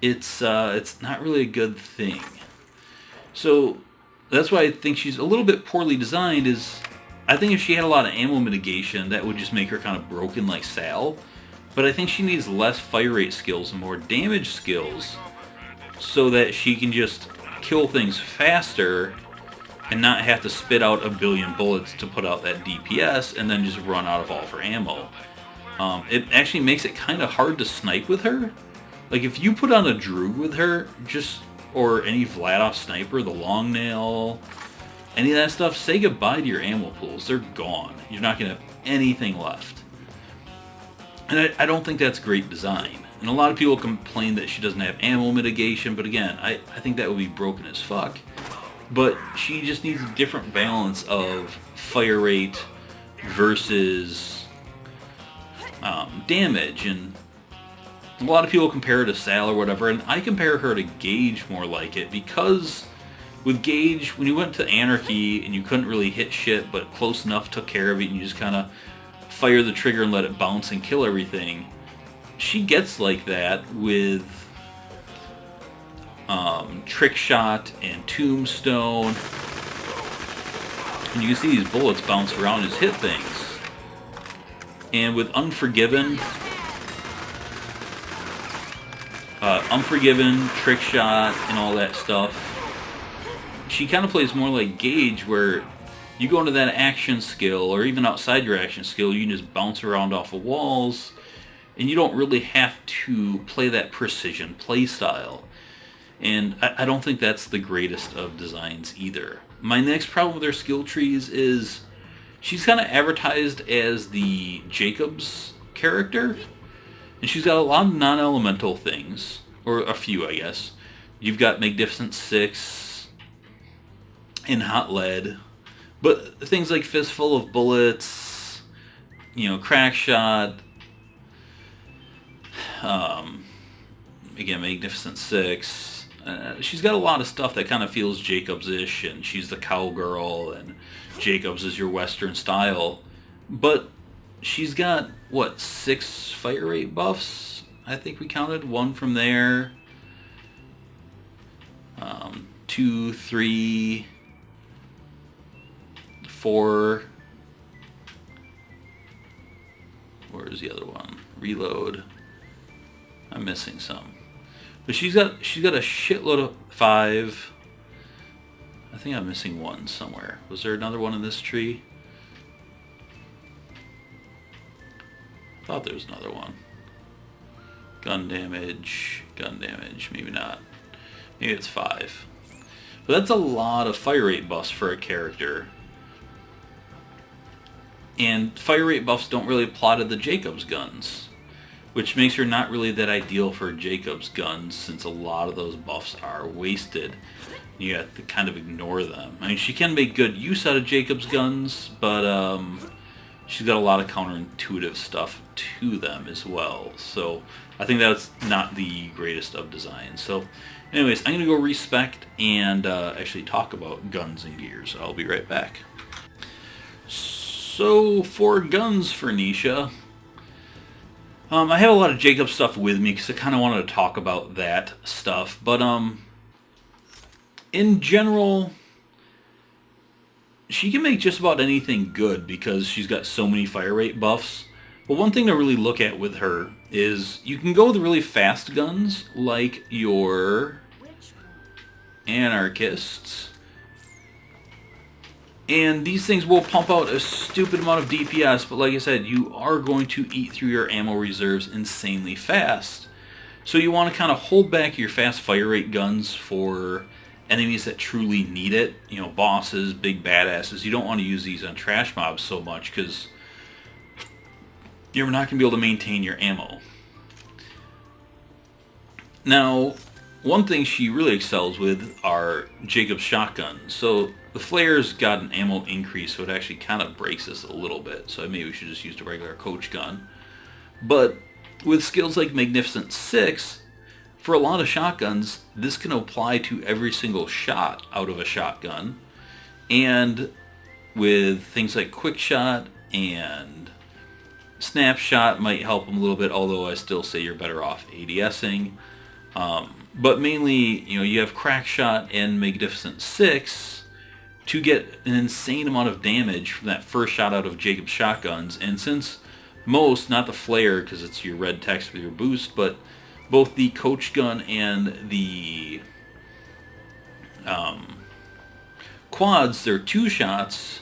It's not really a good thing. So that's why I think she's a little bit poorly designed. Is I think if she had a lot of ammo mitigation, that would just make her kind of broken like Sal. But I think she needs less fire rate skills and more damage skills so that she can just kill things faster and not have to spit out a billion bullets to put out that DPS and then just run out of all of her ammo. It actually makes it kind of hard to snipe with her. Like if you put on a Droog with her, or any Vladoff sniper, the long nail, any of that stuff, say goodbye to your ammo pools. They're gone. You're not going to have anything left. And I don't think that's great design. And a lot of people complain that she doesn't have ammo mitigation, but again, I think that would be broken as fuck. But she just needs a different balance of fire rate versus damage. And a lot of people compare her to Sal or whatever, and I compare her to Gage more like it, because with Gage, when you went to Anarchy and you couldn't really hit shit, but close enough took care of it, and you just kind of fire the trigger and let it bounce and kill everything, she gets like that with Trick Shot and Tombstone. And you can see these bullets bounce around and just hit things. And with Unforgiven, Trick Shot, and all that stuff, she kind of plays more like Gage, where you go into that action skill, or even outside your action skill, you can just bounce around off of walls, and you don't really have to play that precision play style. And I don't think that's the greatest of designs either. My next problem with her skill trees is she's kind of advertised as the Jacobs character, and she's got a lot of non-elemental things, or a few, I guess. You've got Magnificent Six and Hot Lead, but things like Fistful of Bullets, Crack Shot, again, Magnificent Six. She's got a lot of stuff that kind of feels Jacobs-ish, and she's the cowgirl, and Jacobs is your Western style. But she's got, 6 fire rate buffs? I think we counted. 1 from there. 2, 3, 4. Where's the other one? Reload. I'm missing some. But she's got a shitload of 5. I think I'm missing 1 somewhere. Was there another one in this tree? I thought there was another one. Gun damage, maybe not. Maybe it's 5. But that's a lot of fire rate buffs for a character. And fire rate buffs don't really apply to the Jacobs guns, which makes her not really that ideal for Jacobs guns, since a lot of those buffs are wasted. You have to kind of ignore them. I mean, she can make good use out of Jacobs guns, but she's got a lot of counterintuitive stuff to them as well. So I think that's not the greatest of designs. So anyways, I'm going to go respect and actually talk about guns and gears. I'll be right back. So for guns for Nisha, I have a lot of Jacob stuff with me because I kind of wanted to talk about that stuff. But in general, she can make just about anything good because she's got so many fire rate buffs. But one thing to really look at with her is you can go with really fast guns like your anarchists. And these things will pump out a stupid amount of DPS, but like I said, you are going to eat through your ammo reserves insanely fast. So you want to kind of hold back your fast fire rate guns for enemies that truly need it. You know, bosses, big badasses. You don't want to use these on trash mobs so much because you're not going to be able to maintain your ammo. Now, one thing she really excels with are Jacob's shotguns. So the flare's got an ammo increase, so it actually kind of breaks this a little bit. So maybe we should just use the regular coach gun. But with skills like Magnificent 6, for a lot of shotguns, this can apply to every single shot out of a shotgun. And with things like Quick Shot and Snapshot might help them a little bit, although I still say you're better off ADSing. But mainly, you know, you have Crack Shot and Magnificent 6 to get an insane amount of damage from that first shot out of Jacob's shotguns. And since most, not the flare because it's your red text with your boost, but both the coach gun and the quads, they're 2 shots,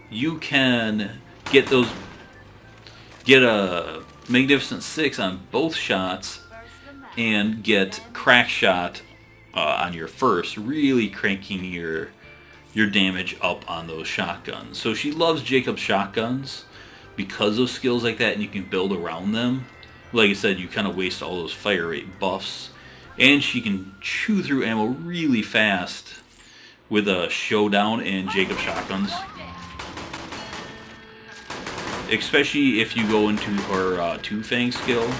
you can get a Magnificent 6 on both shots and get Crack Shot on your first, really cranking your damage up on those shotguns. So she loves Jacob's shotguns because of skills like that, and you can build around them. Like I said, you kind of waste all those fire rate buffs, and she can chew through ammo really fast with a Showdown and Jacob's shotguns. Especially if you go into her Two-Fang skill.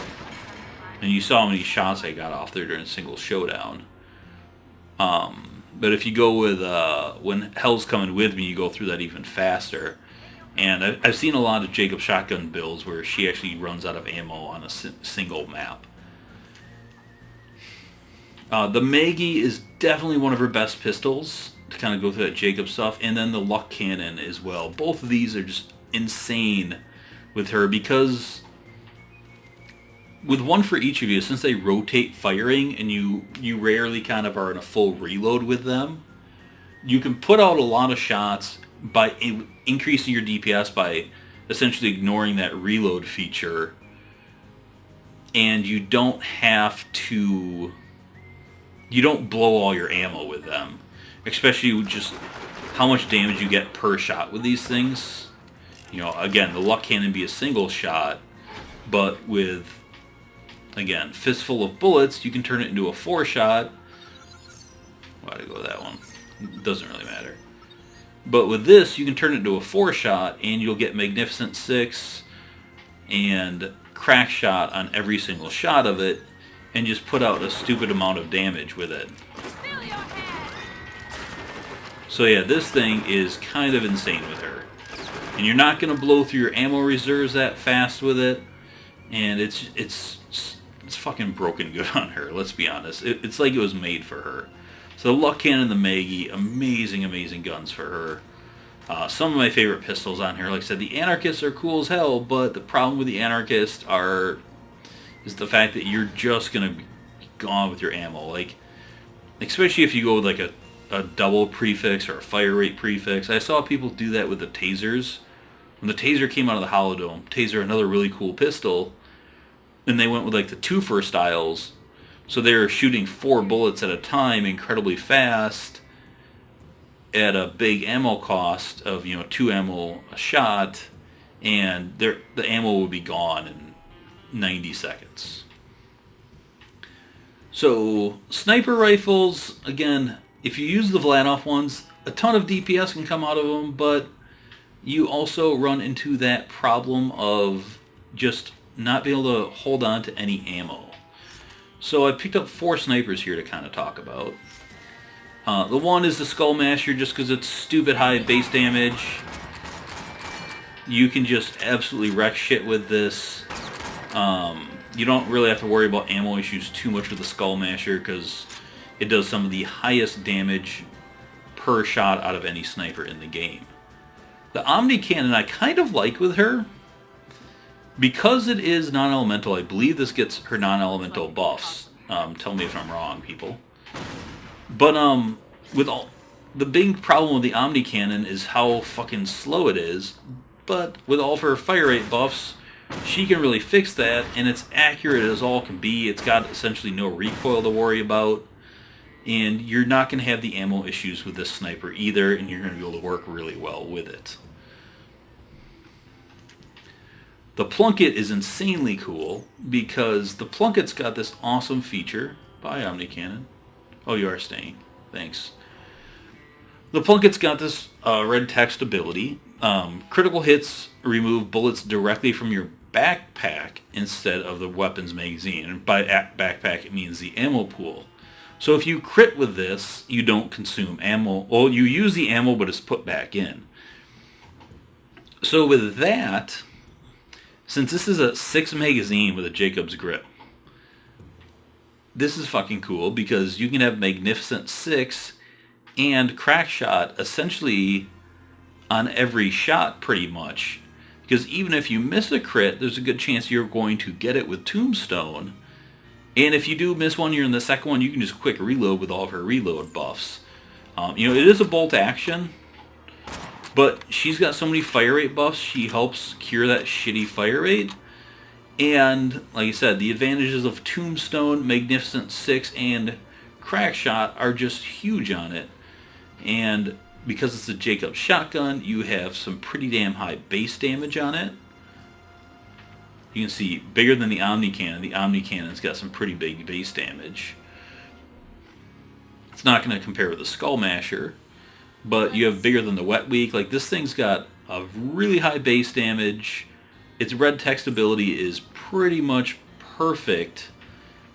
And you saw how many shots I got off there during a single Showdown. But if you go with, when Hell's Coming With Me, you go through that even faster. And I've seen a lot of Jacob's shotgun builds where she actually runs out of ammo on a single map. The Maggie is definitely one of her best pistols to kind of go through that Jacob stuff. And then the Luck Cannon as well. Both of these are just insane with her because with one for each of you, since they rotate firing and you rarely kind of are in a full reload with them, you can put out a lot of shots by increasing your DPS by essentially ignoring that reload feature, and you don't blow all your ammo with them, especially with just how much damage you get per shot with these things. You know, again, the Luck Cannon be a single shot, but with, again, Fistful of Bullets, you can turn it into a 4-shot. Why'd I go with that one? It doesn't really matter. But with this, you can turn it into a 4-shot, and you'll get Magnificent 6 and Crack Shot on every single shot of it, and just put out a stupid amount of damage with it. So yeah, this thing is kind of insane with her. And you're not going to blow through your ammo reserves that fast with it, and it's fucking broken good on her, let's be honest. It's like it was made for her. So the Luck Cannon and the Maggie, amazing, amazing guns for her. Some of my favorite pistols on here, like I said, the Anarchists are cool as hell, but the problem with the Anarchist is the fact that you're just going to be gone with your ammo. Like, especially if you go with like a double prefix or a fire rate prefix. I saw people do that with the tasers. When the taser came out of the Holodome, taser, another really cool pistol, and they went with like the 2-fer styles. So they were shooting 4 bullets at a time incredibly fast at a big ammo cost of, 2 ammo a shot, and the ammo would be gone in 90 seconds. So sniper rifles, again, if you use the Vladoff ones, a ton of DPS can come out of them, but you also run into that problem of just not being able to hold on to any ammo. So I picked up 4 snipers here to kind of talk about. The one is the Skullmasher, just because it's stupid high base damage. You can just absolutely wreck shit with this. You don't really have to worry about ammo issues too much with the Skullmasher, because it does some of the highest damage per shot out of any sniper in the game. The Omni Cannon I kind of like with her. Because it is non-elemental, I believe this gets her non-elemental buffs. Tell me if I'm wrong, people. But the big problem with the Omni Cannon is how fucking slow it is, but with all of her fire rate buffs, she can really fix that, and it's accurate as all can be. It's got essentially no recoil to worry about, and you're not going to have the ammo issues with this sniper either, and you're going to be able to work really well with it. The Plunket is insanely cool, because the Plunket's got this awesome feature. Bye, Omni Cannon. Oh, you are staying. Thanks. The Plunket's got this red text ability. Critical hits remove bullets directly from your backpack instead of the weapon's magazine. And by backpack, it means the ammo pool. So if you crit with this, you don't consume ammo. Well, you use the ammo, but it's put back in. So with that, since this is a 6 magazine with a Jacob's grip, this is fucking cool because you can have Magnificent 6 and Crack Shot essentially on every shot pretty much. Because even if you miss a crit, there's a good chance you're going to get it with Tombstone. And if you do miss one, you're in the second one, you can just quick reload with all of her reload buffs. It is a bolt action, but she's got so many fire rate buffs, she helps cure that shitty fire rate. And, like I said, the advantages of Tombstone, Magnificent 6, and Crack Shot are just huge on it. And because it's a Jacobs shotgun, you have some pretty damn high base damage on it. You can see bigger than the Omni Cannon. The Omni Cannon's got some pretty big base damage. It's not going to compare with the Skull Masher, but you have bigger than the Wet Weak. Like, this thing's got a really high base damage. Its red text ability is pretty much perfect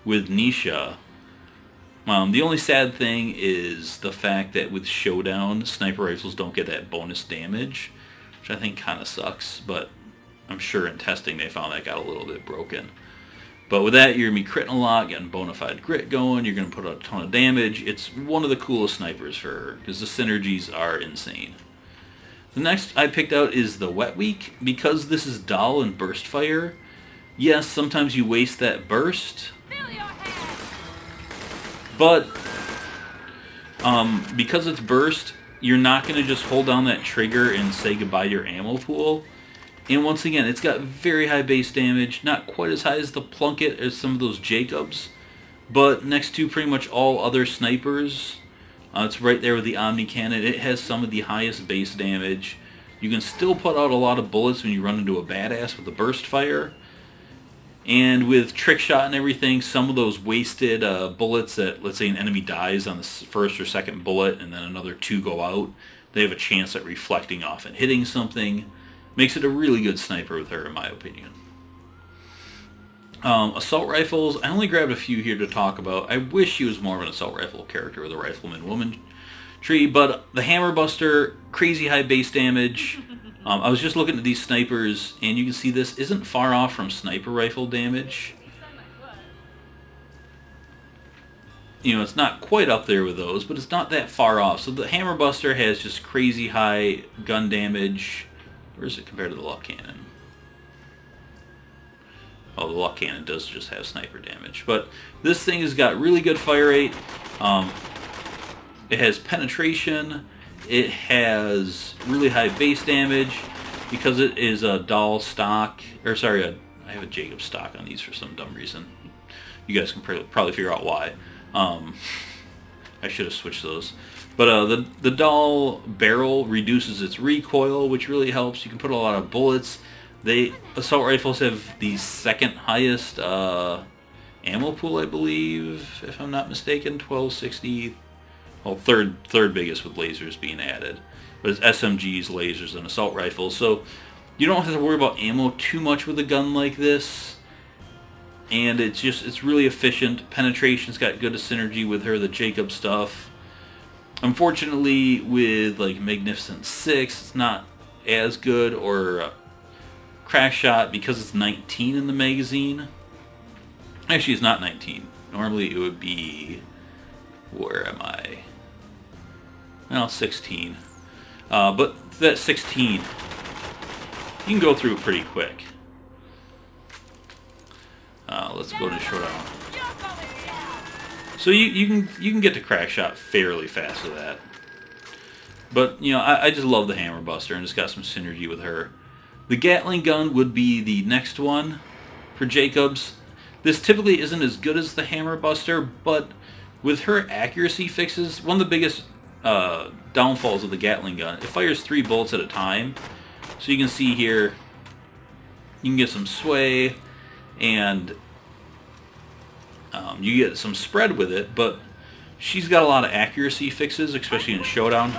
with Nisha. The only sad thing is the fact that with Showdown, sniper rifles don't get that bonus damage, which I think kind of sucks, but I'm sure in testing they found that got a little bit broken. But with that, you're going to be critting a lot, getting bona fide grit going, you're going to put out a ton of damage. It's one of the coolest snipers for her, because the synergies are insane. The next I picked out is the Wet Weak. Because this is dull and burst fire, yes, sometimes you waste that burst, but because it's burst, you're not going to just hold down that trigger and say goodbye to your ammo pool. And once again, it's got very high base damage, not quite as high as the Plunket as some of those Jacobs, but next to pretty much all other snipers, it's right there with the Omni Cannon. It has some of the highest base damage. You can still put out a lot of bullets when you run into a badass with the burst fire. And with trick shot and everything, some of those wasted bullets that, let's say an enemy dies on the first or second bullet and then another 2 go out, they have a chance at reflecting off and hitting something. Makes it a really good sniper with her, in my opinion. Assault rifles, I only grabbed a few here to talk about. I wish she was more of an assault rifle character with a Rifleman woman tree, but the Hammer Buster, crazy high base damage. I was just looking at these snipers, and you can see this isn't far off from sniper rifle damage. It's not quite up there with those, but it's not that far off. So the Hammer Buster has just crazy high gun damage. Where is it compared to the Luck Cannon? Oh, the Luck Cannon does just have sniper damage. But this thing has got really good fire rate. It has penetration. It has really high base damage. Because it is a doll stock, I have a Jacob stock on these for some dumb reason. You guys can probably figure out why. I should have switched those. But the doll barrel reduces its recoil, which really helps. You can put a lot of bullets. Assault rifles have the second highest ammo pool, I believe, if I'm not mistaken, 1260. Well, third biggest with lasers being added. But it's SMGs, lasers, and assault rifles. So you don't have to worry about ammo too much with a gun like this. And it's really efficient. Penetration's got good synergy with her, the Jacob stuff. Unfortunately, with like Magnificent 6, it's not as good, or Crack Shot, because it's 19 in the magazine. Actually, it's not 19. Normally it would be, where am I? Well, 16. But that 16, you can go through it pretty quick. Let's go to Showdown. So you can get to Crack Shot fairly fast with that. But, you know, I just love the Hammer Buster and it's got some synergy with her. The Gatling gun would be the next one for Jacobs. This typically isn't as good as the Hammer Buster, but with her accuracy fixes, one of the biggest downfalls of the Gatling gun, it fires 3 bullets at a time. So you can see here, you can get some sway, and you get some spread with it, but she's got a lot of accuracy fixes, especially in Showdown.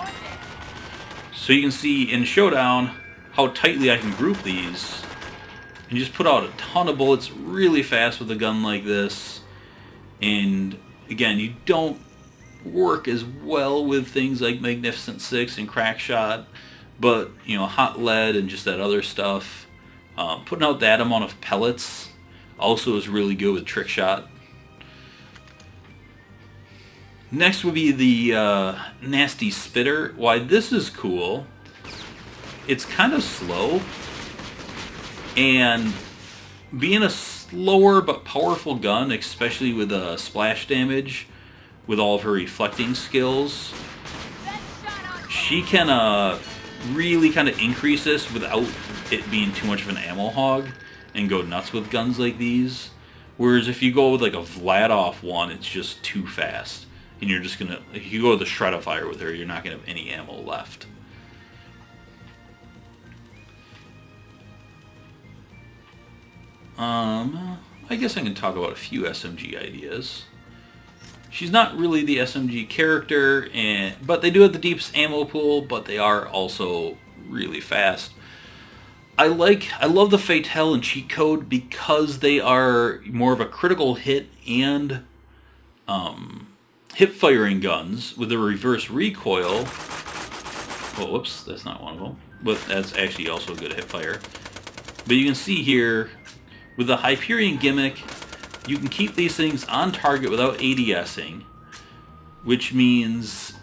So you can see in Showdown how tightly I can group these and just put out a ton of bullets really fast with a gun like this. And again, you don't work as well with things like Magnificent Six and Crackshot, but you know, Hot Lead and just that other stuff. Putting out that amount of pellets also is really good with Trick Shot. Next would be the Nasty Spitter. Why this is cool, it's kind of slow, and being a slower but powerful gun, especially with splash damage, with all of her reflecting skills, she can really kind of increase this without it being too much of an ammo hog and go nuts with guns like these. Whereas if you go with like a Vladoff one, it's just too fast. And you're just gonna, if you go with the Shred-a-Fire with her, you're not gonna have any ammo left. I guess I can talk about a few SMG ideas. She's not really the SMG character, but they do have the deepest ammo pool, but they are also really fast. I love the Fatale and Cheat Code because they are more of a critical hit and hip firing guns with a reverse recoil. Oh, whoops, that's not one of them. But that's actually also a good hip fire. But you can see here, with the Hyperion gimmick, you can keep these things on target without ADSing, which means,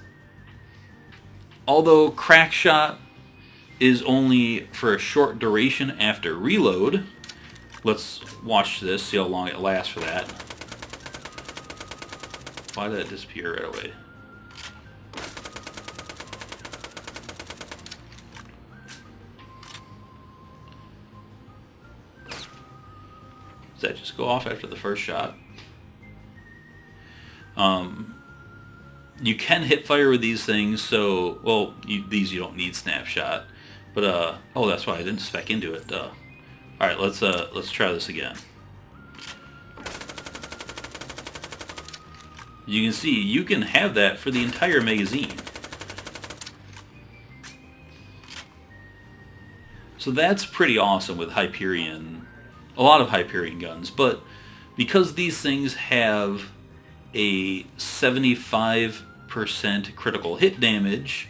although Crackshot is only for a short duration after reload, let's watch this, see how long it lasts for that. Why did that disappear right away? Does that just go off after the first shot? You can hit fire with these things, so, well, these you don't need snapshot. But, oh, that's why I didn't spec into it, duh. Alright, let's try this again. You can see, you can have that for the entire magazine. So that's pretty awesome with Hyperion, a lot of Hyperion guns, but because these things have a 75% critical hit damage,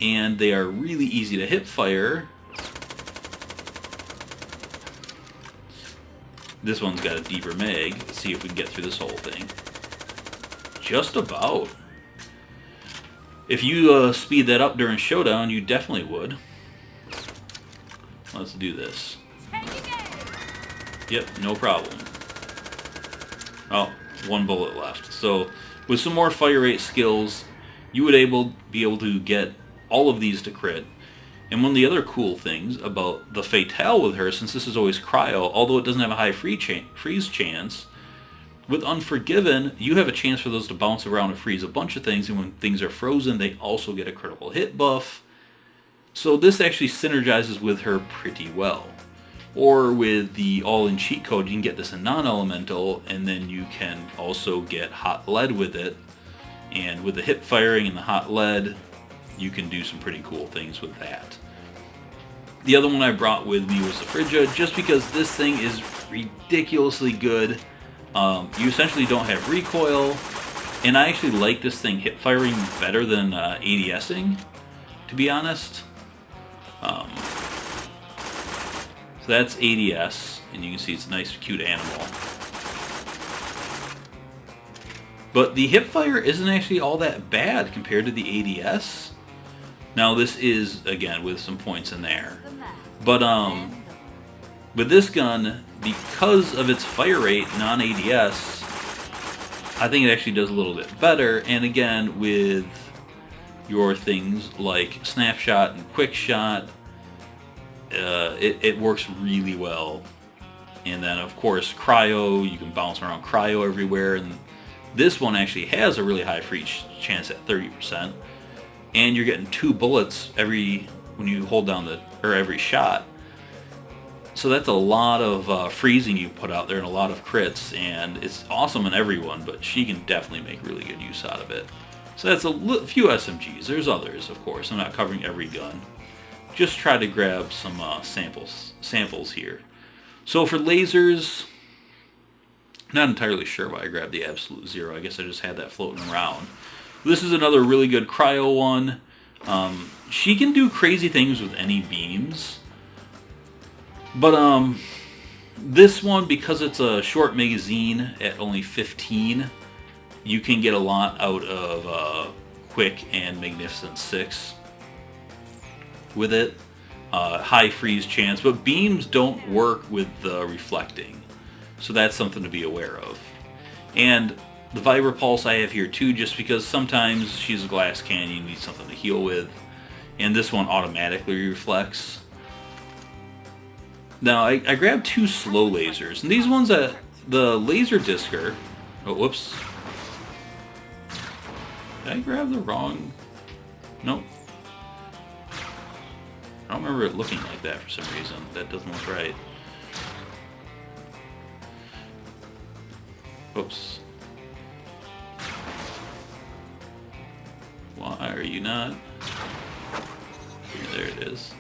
and they are really easy to hip fire, this one's got a deeper mag. Let's see if we can get through this whole thing. Just about. If you speed that up during Showdown, you definitely would. Let's do this. Yep, no problem. Oh, 1 bullet left. So, with some more fire rate skills, you would be able to get all of these to crit. And one of the other cool things about the Fatale with her, since this is always cryo, although it doesn't have a high freeze chance, with Unforgiven, you have a chance for those to bounce around and freeze a bunch of things, and when things are frozen, they also get a critical hit buff. So this actually synergizes with her pretty well. Or with the all-in cheat code, you can get this in non-elemental, and then you can also get Hot Lead with it. And with the hip firing and the Hot Lead, you can do some pretty cool things with that. The other one I brought with me was the Phrygia, just because this thing is ridiculously good. You essentially don't have recoil, and I actually like this thing hip firing better than ADSing, to be honest. So that's ADS, and you can see it's a nice, cute animal. But the hip fire isn't actually all that bad compared to the ADS. Now this is, again, with some points in there. But with this gun, because of its fire rate, non-ADS, I think it actually does a little bit better. And again, with your things like snapshot and quick shot. It works really well. And then of course cryo, you can bounce around cryo everywhere, and this one actually has a really high freeze chance at 30%, and you're getting 2 bullets when you hold down every shot. So that's a lot of freezing you put out there and a lot of crits, and it's awesome in everyone, but she can definitely make really good use out of it. So that's a few SMGs. There's others, of course. I'm not covering every gun. Just try to grab some samples here. So for lasers, not entirely sure why I grabbed the Absolute Zero. I guess I just had that floating around. This is another really good cryo one. She can do crazy things with any beams. But this one, because it's a short magazine at only 15, you can get a lot out of Quick and Magnificent 6 with it. High freeze chance, but beams don't work with reflecting. So that's something to be aware of. And the Vibra Pulse I have here too, just because sometimes she's a glass cannon, you need something to heal with. And this one automatically reflects. Now, I grabbed 2 slow lasers, and these ones, the laser discer, oh, whoops. Did I grab the wrong? Nope. I don't remember it looking like that for some reason. That doesn't look right. Oops. Why are you not? Yeah, there it is.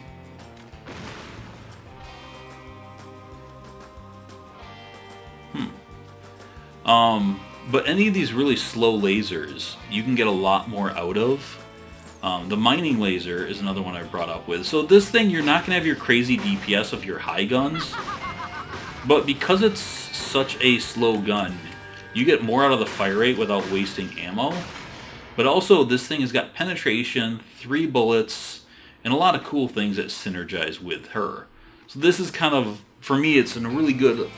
But any of these really slow lasers, you can get a lot more out of. The mining laser is another one I brought up with. So this thing, you're not going to have your crazy DPS of your high guns. But because it's such a slow gun, you get more out of the fire rate without wasting ammo. But also, this thing has got penetration, 3 bullets, and a lot of cool things that synergize with her. So this is kind of, for me, it's a really good...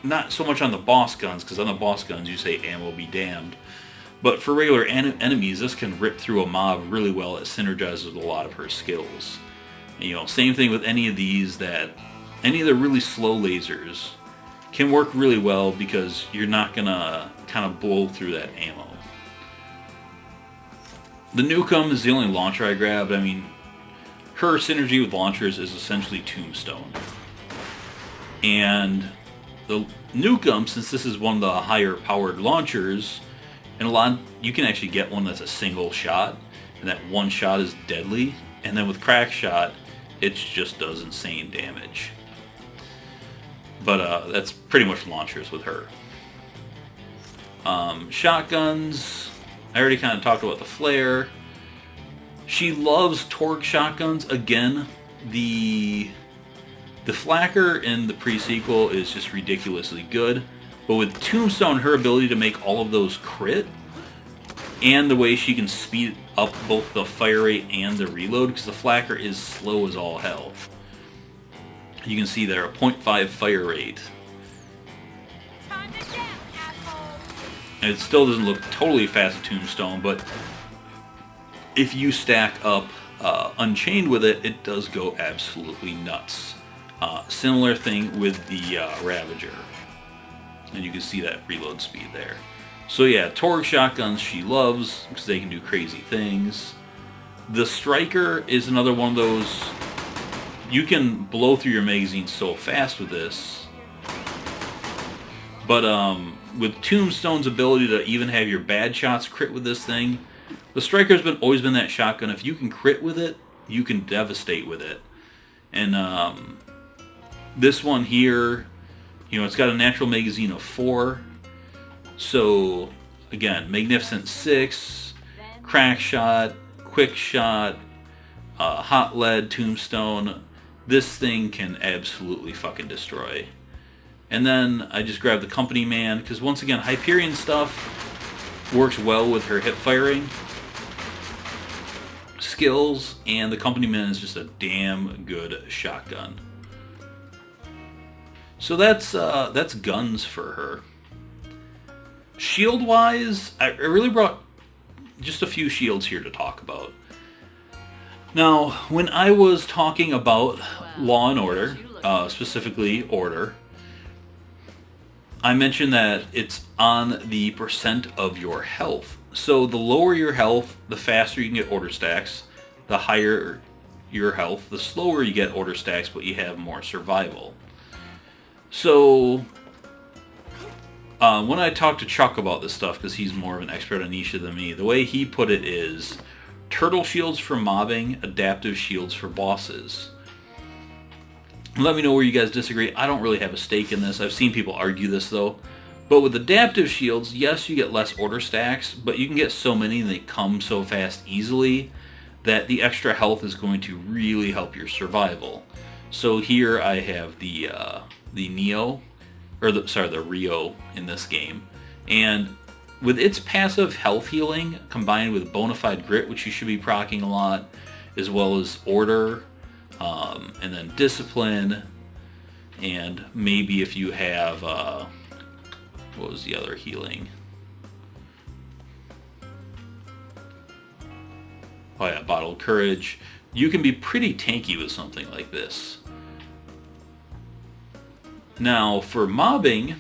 Not so much on the boss guns, because on the boss guns you say ammo be damned. But for regular enemies, this can rip through a mob really well. It synergizes with a lot of her skills. And, same thing with any of these, any of the really slow lasers can work really well because you're not going to kind of blow through that ammo. The Nukem is the only launcher I grabbed. I mean, her synergy with launchers is essentially Tombstone. And the Nukem, since this is one of the higher powered launchers, and you can actually get one that's a single shot, and that one shot is deadly. And then with crack shot, it just does insane damage. But that's pretty much launchers with her. Shotguns, I already kind of talked about the flare. She loves torque shotguns. Again, the Flacker in the pre-sequel is just ridiculously good. But with Tombstone, her ability to make all of those crit, and the way she can speed up both the fire rate and the reload, because the Flacker is slow as all hell. You can see there a 0.5 fire rate. Time to death, asshole. And it still doesn't look totally fast at Tombstone, but if you stack up Unchained with it, it does go absolutely nuts. Similar thing with the Ravager. And you can see that reload speed there. So yeah, torque shotguns she loves because they can do crazy things. The Striker is another one of those. You can blow through your magazine so fast with this. But with Tombstone's ability to even have your bad shots crit with this thing, the Striker's always been that shotgun. If you can crit with it, you can devastate with it. And this one here, it's got a natural magazine of 4. So, again, Magnificent 6, Crack Shot, Quick Shot, Hot Lead, Tombstone. This thing can absolutely fucking destroy. And then I just grabbed the Company Man, because once again, Hyperion stuff works well with her hip firing skills, and the Company Man is just a damn good shotgun. So that's guns for her. Shield-wise, I really brought just a few shields here to talk about. Now, when I was talking about Law and Order, specifically Order, I mentioned that it's on the percent of your health. So the lower your health, the faster you can get order stacks. The higher your health, the slower you get order stacks, but you have more survival. So when I talked to Chuck about this stuff, because he's more of an expert on Nisha than me, the way he put it is turtle shields for mobbing, adaptive shields for bosses. Let me know where you guys disagree. I don't really have a stake in this. I've seen people argue this though. But with adaptive shields, yes, you get less order stacks, but you can get so many and they come so fast easily that the extra health is going to really help your survival. So here I have the Neo, or the Rio in this game, and with its passive health healing combined with Bonafide Grit, which you should be proccing a lot, as well as Order, and then Discipline, and maybe if you have, what was the other healing? Oh yeah, Bottled Courage. You can be pretty tanky with something like this. Now, for mobbing,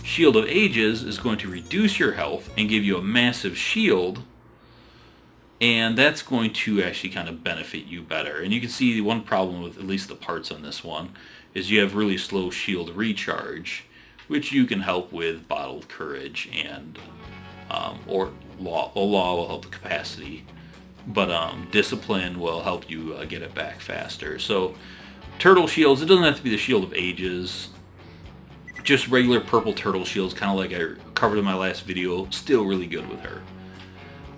Shield of Ages is going to reduce your health and give you a massive shield, and that's going to actually kind of benefit you better. And you can see one problem with at least the parts on this one is you have really slow shield recharge, which you can help with Bottled Courage and or Law. Well, Law will help the capacity, but Discipline will help you get it back faster. So turtle shields, it doesn't have to be the Shield of Ages. Just regular purple turtle shields, kind of like I covered in my last video, still really good with her.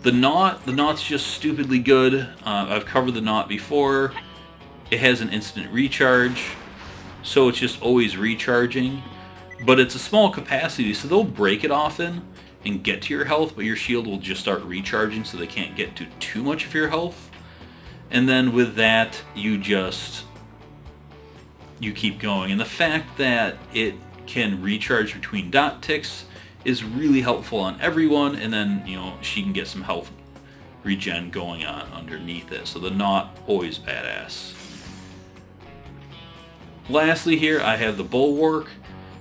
The Knot's just stupidly good. I've covered the Knot before. It has an instant recharge, so it's just always recharging. But it's a small capacity, so they'll break it often and get to your health, but your shield will just start recharging, so they can't get to too much of your health. And then with that, you keep going. And the fact that it can recharge between dot ticks is really helpful on everyone, and then, you know, she can get some health regen going on underneath it. So the Knot, always badass. Lastly here, I have the Bulwark,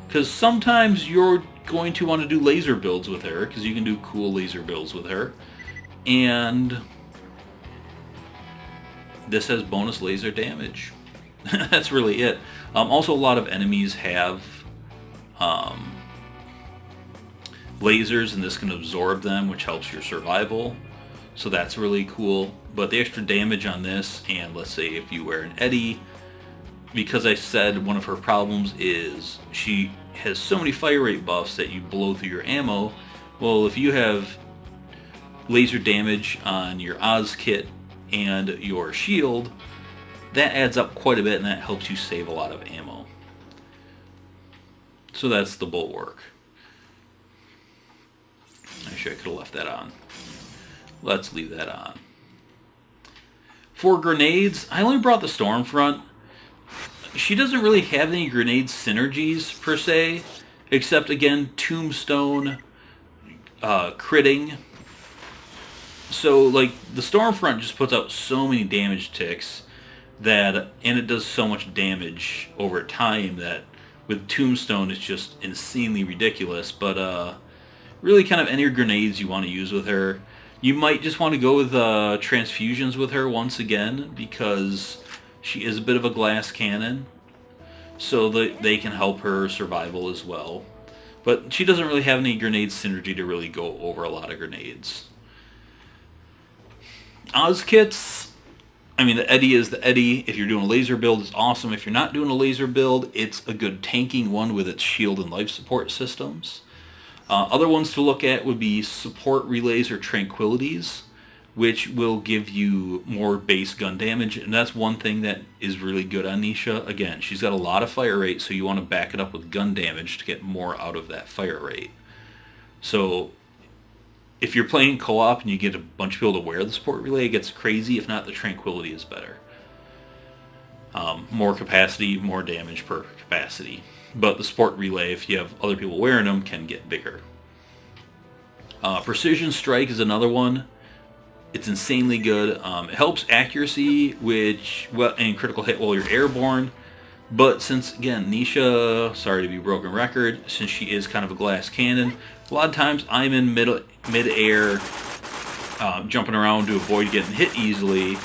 because sometimes you're going to want to do laser builds with her, because you can do cool laser builds with her. And this has bonus laser damage. That's really it. Also, a lot of enemies have lasers, and this can absorb them, which helps your survival. So that's really cool. But the extra damage on this, and let's say if you wear an Eddie, because I said one of her problems is she has so many fire rate buffs that you blow through your ammo. Well, if you have laser damage on your Oz kit and your shield, that adds up quite a bit, and that helps you save a lot of ammo. So that's the Bulwark. Actually, I could have left that on. Let's leave that on. For grenades, I only brought the Stormfront. She doesn't really have any grenade synergies, per se, except, again, Tombstone, critting. So, like, the Stormfront just puts out so many damage ticks, and it does so much damage over time that with Tombstone it's just insanely ridiculous. But really kind of any grenades you want to use with her. You might just want to go with transfusions with her once again, because she is a bit of a glass cannon, so that they can help her survival as well. But she doesn't really have any grenade synergy to really go over a lot of grenades. Oz kits, I mean, the Eddie is the Eddie. If you're doing a laser build, it's awesome. If you're not doing a laser build, it's a good tanking one with its shield and life support systems. Other ones to look at would be support relays or tranquilities, which will give you more base gun damage, and that's one thing that is really good on Nisha. Again, she's got a lot of fire rate, so you want to back it up with gun damage to get more out of that fire rate. So if you're playing co-op and you get a bunch of people to wear the support relay, it gets crazy. If not, the tranquility is better. More capacity, more damage per capacity. But the support relay, if you have other people wearing them, can get bigger. Precision Strike is another one. It's insanely good. It helps accuracy, and critical hit while you're airborne. But since, again, Nisha, sorry to be a broken record, since she is kind of a glass cannon, a lot of times I'm in mid-air, jumping around to avoid getting hit easily.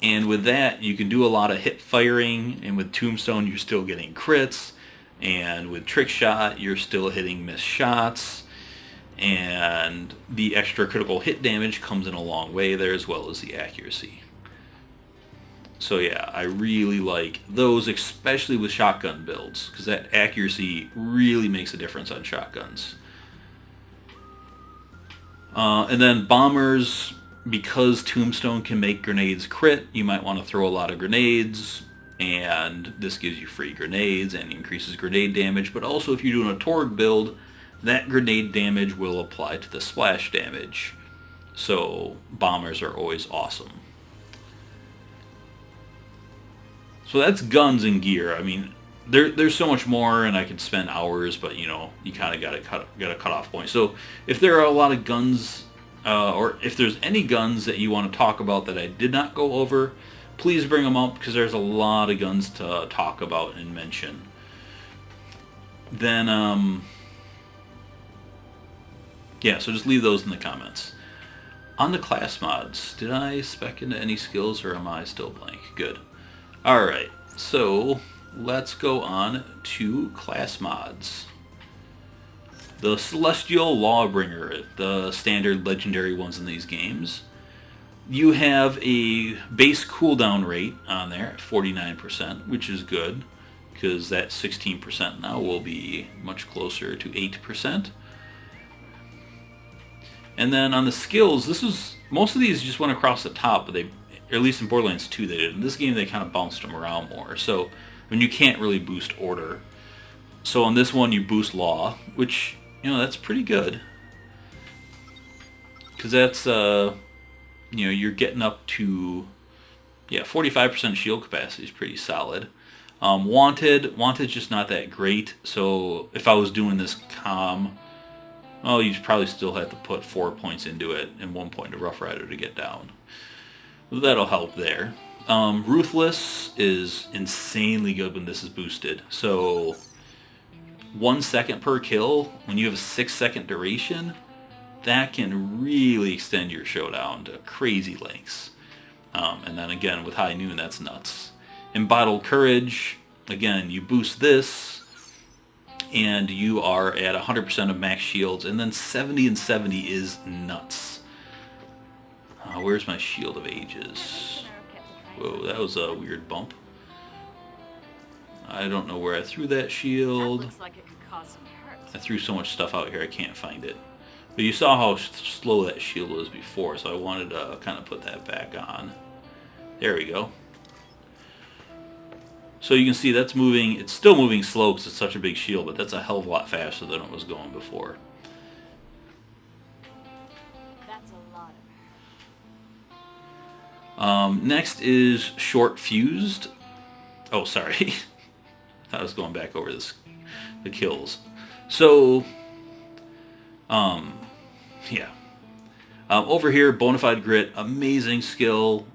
And with that, you can do a lot of hip firing, and with Tombstone, you're still getting crits. And with Trick Shot, you're still hitting missed shots. And the extra critical hit damage comes in a long way there, as well as the accuracy. So yeah, I really like those, especially with shotgun builds, because that accuracy really makes a difference on shotguns. And then bombers, because Tombstone can make grenades crit, you might want to throw a lot of grenades, and this gives you free grenades and increases grenade damage. But also if you're doing a Torg build, that grenade damage will apply to the splash damage. So bombers are always awesome. So that's guns and gear. I mean, there's so much more, and I could spend hours, but you kind of got a cutoff point. So if there are a lot of guns, or if there's any guns that you want to talk about that I did not go over, please bring them up, because there's a lot of guns to talk about and mention. Then, yeah, so just leave those in the comments. On the class mods, did I spec into any skills, or am I still blank? Good. Alright, so let's go on to class mods. The Celestial Lawbringer, the standard legendary ones in these games. You have a base cooldown rate on there at 49%, which is good, because that 16% now will be much closer to 8%. And then on the skills, most of these just went across the top, but or at least in Borderlands 2 they did. In this game they kind of bounced them around more. So, you can't really boost order. So on this one you boost law, which, that's pretty good. Because that's, you're getting up to, 45% shield capacity is pretty solid. Wanted's just not that great. So if I was doing this you'd probably still have to put 4 points into it and 1 point to Rough Rider to get down. That'll help there. Ruthless is insanely good when this is boosted. So 1 second per kill, when you have a 6-second duration, that can really extend your Showdown to crazy lengths. And then again, with High Noon, that's nuts. Embottled Courage, again, you boost this, and you are at 100% of max shields, and then 70 and 70 is nuts. Where's my Shield of Ages? Whoa, that was a weird bump. I don't know where I threw that shield. Looks like it could cause some hurt. I threw so much stuff out here I can't find it. But you saw how slow that shield was before, so I wanted to kind of put that back on. There we go. So you can see that's moving. It's still moving slow because it's such a big shield, but that's a hell of a lot faster than it was going before. That's a lot of Next is Short Fused. Oh, sorry. I was going back over the kills. So, yeah. Over here, Bonafide Grit, amazing skill.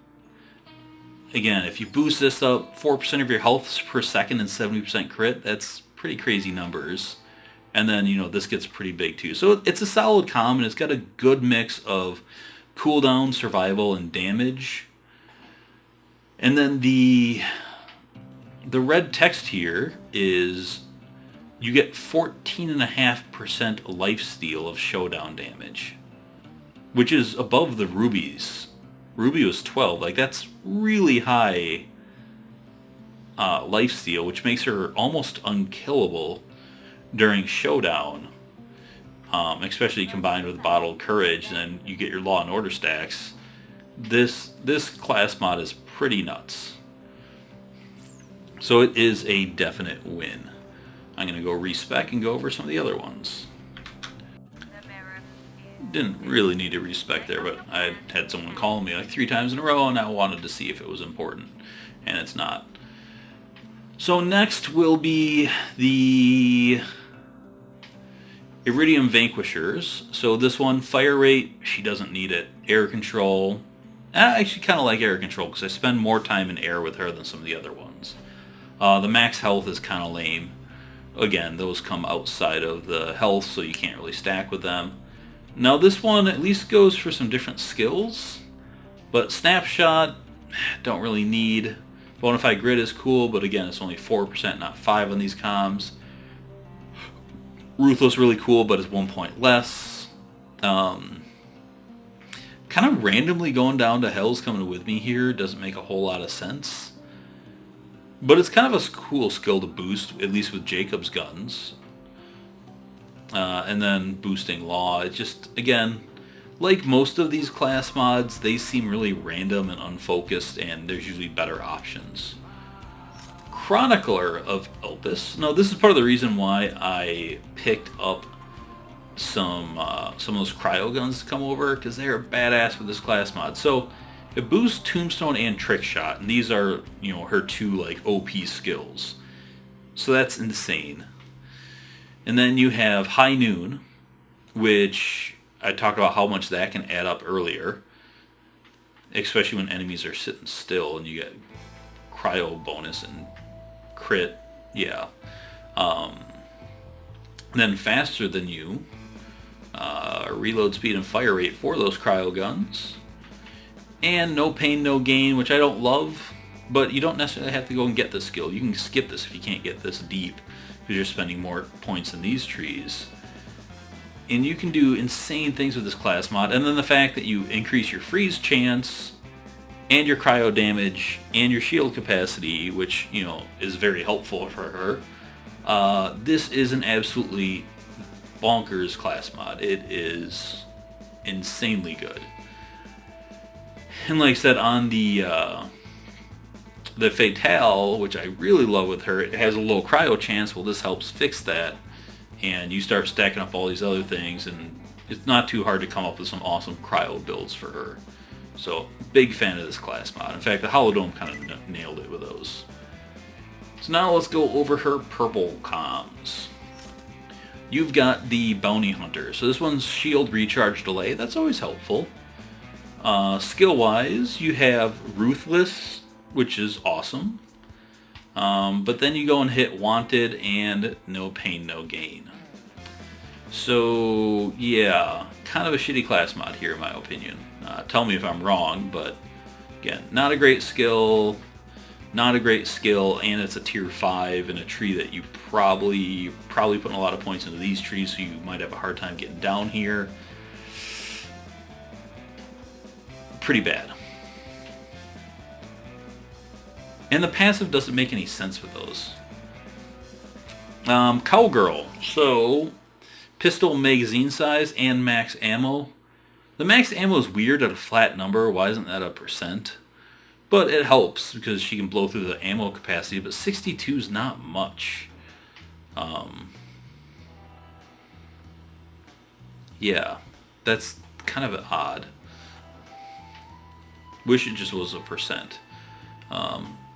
Again, if you boost this up, 4% of your health per second and 70% crit, that's pretty crazy numbers. And then, this gets pretty big too. So it's a solid comm, and it's got a good mix of cooldown, survival, and damage. And then the red text here is you get 14.5% lifesteal of Showdown damage, which is above the Ruby's. Ruby was 12. Like, that's really high lifesteal, which makes her almost unkillable during Showdown, especially combined with Bottled Courage, and you get your Law and Order stacks. This class mod is pretty nuts. So it is a definite win. I'm going to go respec and go over some of the other ones. the mirror. Didn't really need to respec there, but I had someone call me like 3 times in a row, and I wanted to see if it was important, and it's not. So next will be the Iridium Vanquishers. So this one, fire rate, she doesn't need it. Air control. I actually kind of like air control because I spend more time in air with her than some of the other ones. The max health is kind of lame. Again, those come outside of the health, so you can't really stack with them. Now this one at least goes for some different skills. But Snapshot, don't really need. Bonafide Grid is cool, but again, it's only 4%, not 5 on these comms. Ruthless really cool, but it's 1 point less. Kind of randomly going down to Hell's Coming With Me here doesn't make a whole lot of sense. But it's kind of a cool skill to boost, at least with Jacob's guns. And then boosting Law. It just, again, like most of these class mods, they seem really random and unfocused, and there's usually better options. Chronicler of Elpis. Now, this is part of the reason why I picked up some of those cryo guns to come over, because they're badass with this class mod. So it boosts Tombstone and Trick Shot, and these are, you know, her two like OP skills. So that's insane. And then you have High Noon, which I talked about how much that can add up earlier, especially when enemies are sitting still and you get cryo bonus and crit. Yeah. And then Faster Than You, reload speed and fire rate for those cryo guns. And No Pain, No Gain, which I don't love, but you don't necessarily have to go and get this skill. You can skip this if you can't get this deep, because you're spending more points in these trees. And you can do insane things with this class mod. And then the fact that you increase your freeze chance, and your cryo damage, and your shield capacity, which, you know, is very helpful for her. This is an absolutely bonkers class mod. It is insanely good. And like I said, on the Fatale, which I really love with her, it has a low cryo chance. Well, this helps fix that. And you start stacking up all these other things, and it's not too hard to come up with some awesome cryo builds for her. So, big fan of this class mod. In fact, the Holodome kind of nailed it with those. So now let's go over her purple comms. You've got the Bounty Hunter. So this one's shield recharge delay. That's always helpful. Skill-wise, you have Ruthless, which is awesome. But then you go and hit Wanted and No Pain, No Gain. So, yeah, kind of a shitty class mod here in my opinion. Tell me if I'm wrong, but again, not a great skill, and it's a tier 5 in a tree that you probably putting a lot of points into these trees, so you might have a hard time getting down here. Pretty bad. And the passive doesn't make any sense with those. Cowgirl. So, pistol magazine size and max ammo. The max ammo is weird at a flat number. Why isn't that a percent? But it helps because she can blow through the ammo capacity, but 62 is not much. Yeah, that's kind of odd. Wish it just was a percent.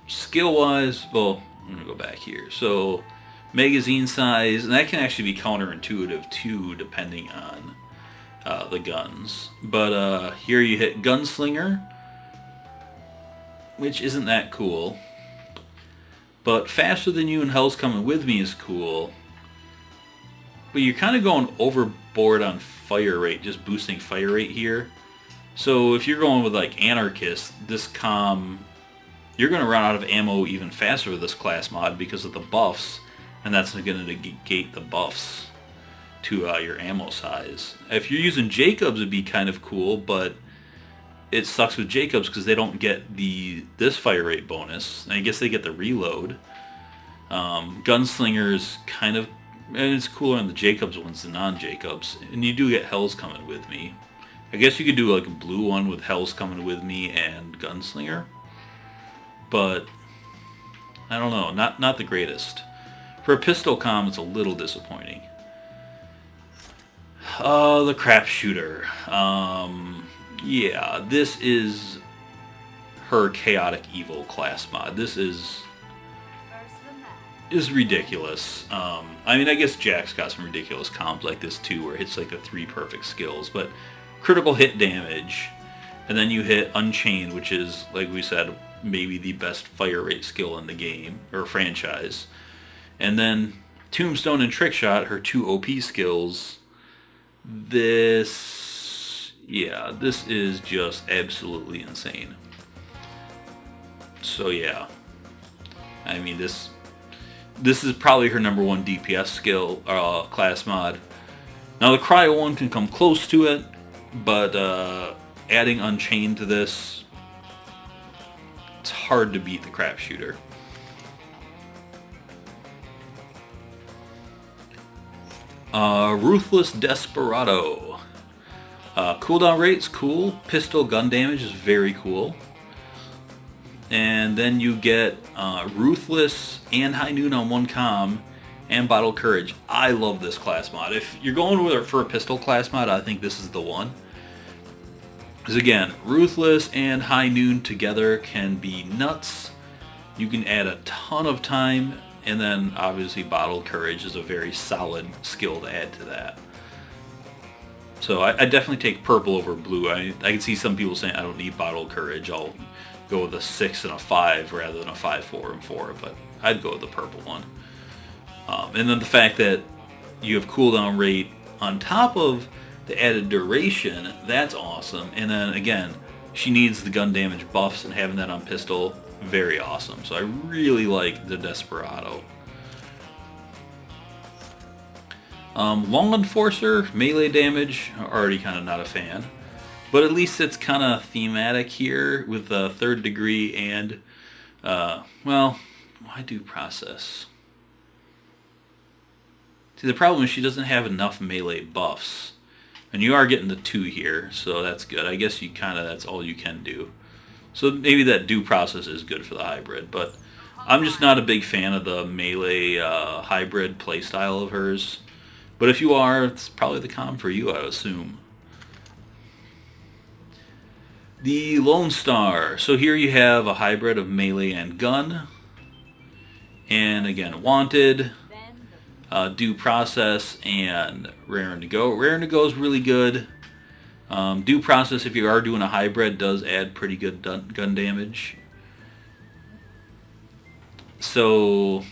Skill-wise, well, I'm going to go back here. So, magazine size, and that can actually be counterintuitive too, depending on the guns. But here you hit Gunslinger, which isn't that cool. But Faster Than You and Hell's Coming With Me is cool. But you're kind of going overboard on fire rate, just boosting fire rate here. So if you're going with like Anarchist, this comm, you're going to run out of ammo even faster with this class mod because of the buffs, and that's going to negate the buffs to your ammo size. If you're using Jacobs, it'd be kind of cool, but it sucks with Jacobs because they don't get this fire rate bonus. And I guess they get the reload. Gunslinger's kind of, and it's cooler on the Jacobs ones than non-Jacobs, and you do get Hell's Coming With Me. I guess you could do like a blue one with Hell's Coming With Me and Gunslinger. But I don't know, not the greatest. For a pistol comm, it's a little disappointing. The Crap Shooter. Yeah, this is her Chaotic Evil class mod. This is is ridiculous. I mean, I guess Jack's got some ridiculous comps like this too, where it hits like the 3 perfect skills, but critical hit damage, and then you hit Unchained, which is, like we said, maybe the best fire rate skill in the game, or franchise. And then Tombstone and Trickshot, her 2 OP skills. This is just absolutely insane. So yeah, I mean, this is probably her number 1 DPS skill, class mod. Now the Cryo one can come close to it, but adding Unchained to this, it's hard to beat the Crapshooter. Ruthless Desperado. Cooldown rate's cool. Pistol gun damage is very cool. And then you get Ruthless and High Noon on 1 comm, and Bottled Courage. I love this class mod. If you're going with for a pistol class mod, I think this is the one. Because again, Ruthless and High Noon together can be nuts. You can add a ton of time, and then obviously Bottled Courage is a very solid skill to add to that. So I definitely take purple over blue. I can see some people saying I don't need Bottled Courage. I'll go with a 6 and a 5 rather than a 5, 4, and 4, but I'd go with the purple one. And then the fact that you have cooldown rate on top of the added duration, that's awesome. And then again, she needs the gun damage buffs, and having that on pistol, very awesome. So I really like the Desperado. Long Enforcer, melee damage, already kind of not a fan. But at least it's kind of thematic here with the 3rd degree and, well, why due process? See, the problem is she doesn't have enough melee buffs. And you are getting the 2 here, so that's good. I guess that's all you can do. So maybe that due process is good for the hybrid, but I'm just not a big fan of the melee hybrid playstyle of hers. But if you are, it's probably the comm for you, I would assume. The Lone Star. So here you have a hybrid of melee and gun. And again, Wanted, Due Process, and Raring to Go. Raring to Go is really good. Due Process, if you are doing a hybrid, does add pretty good gun damage. So,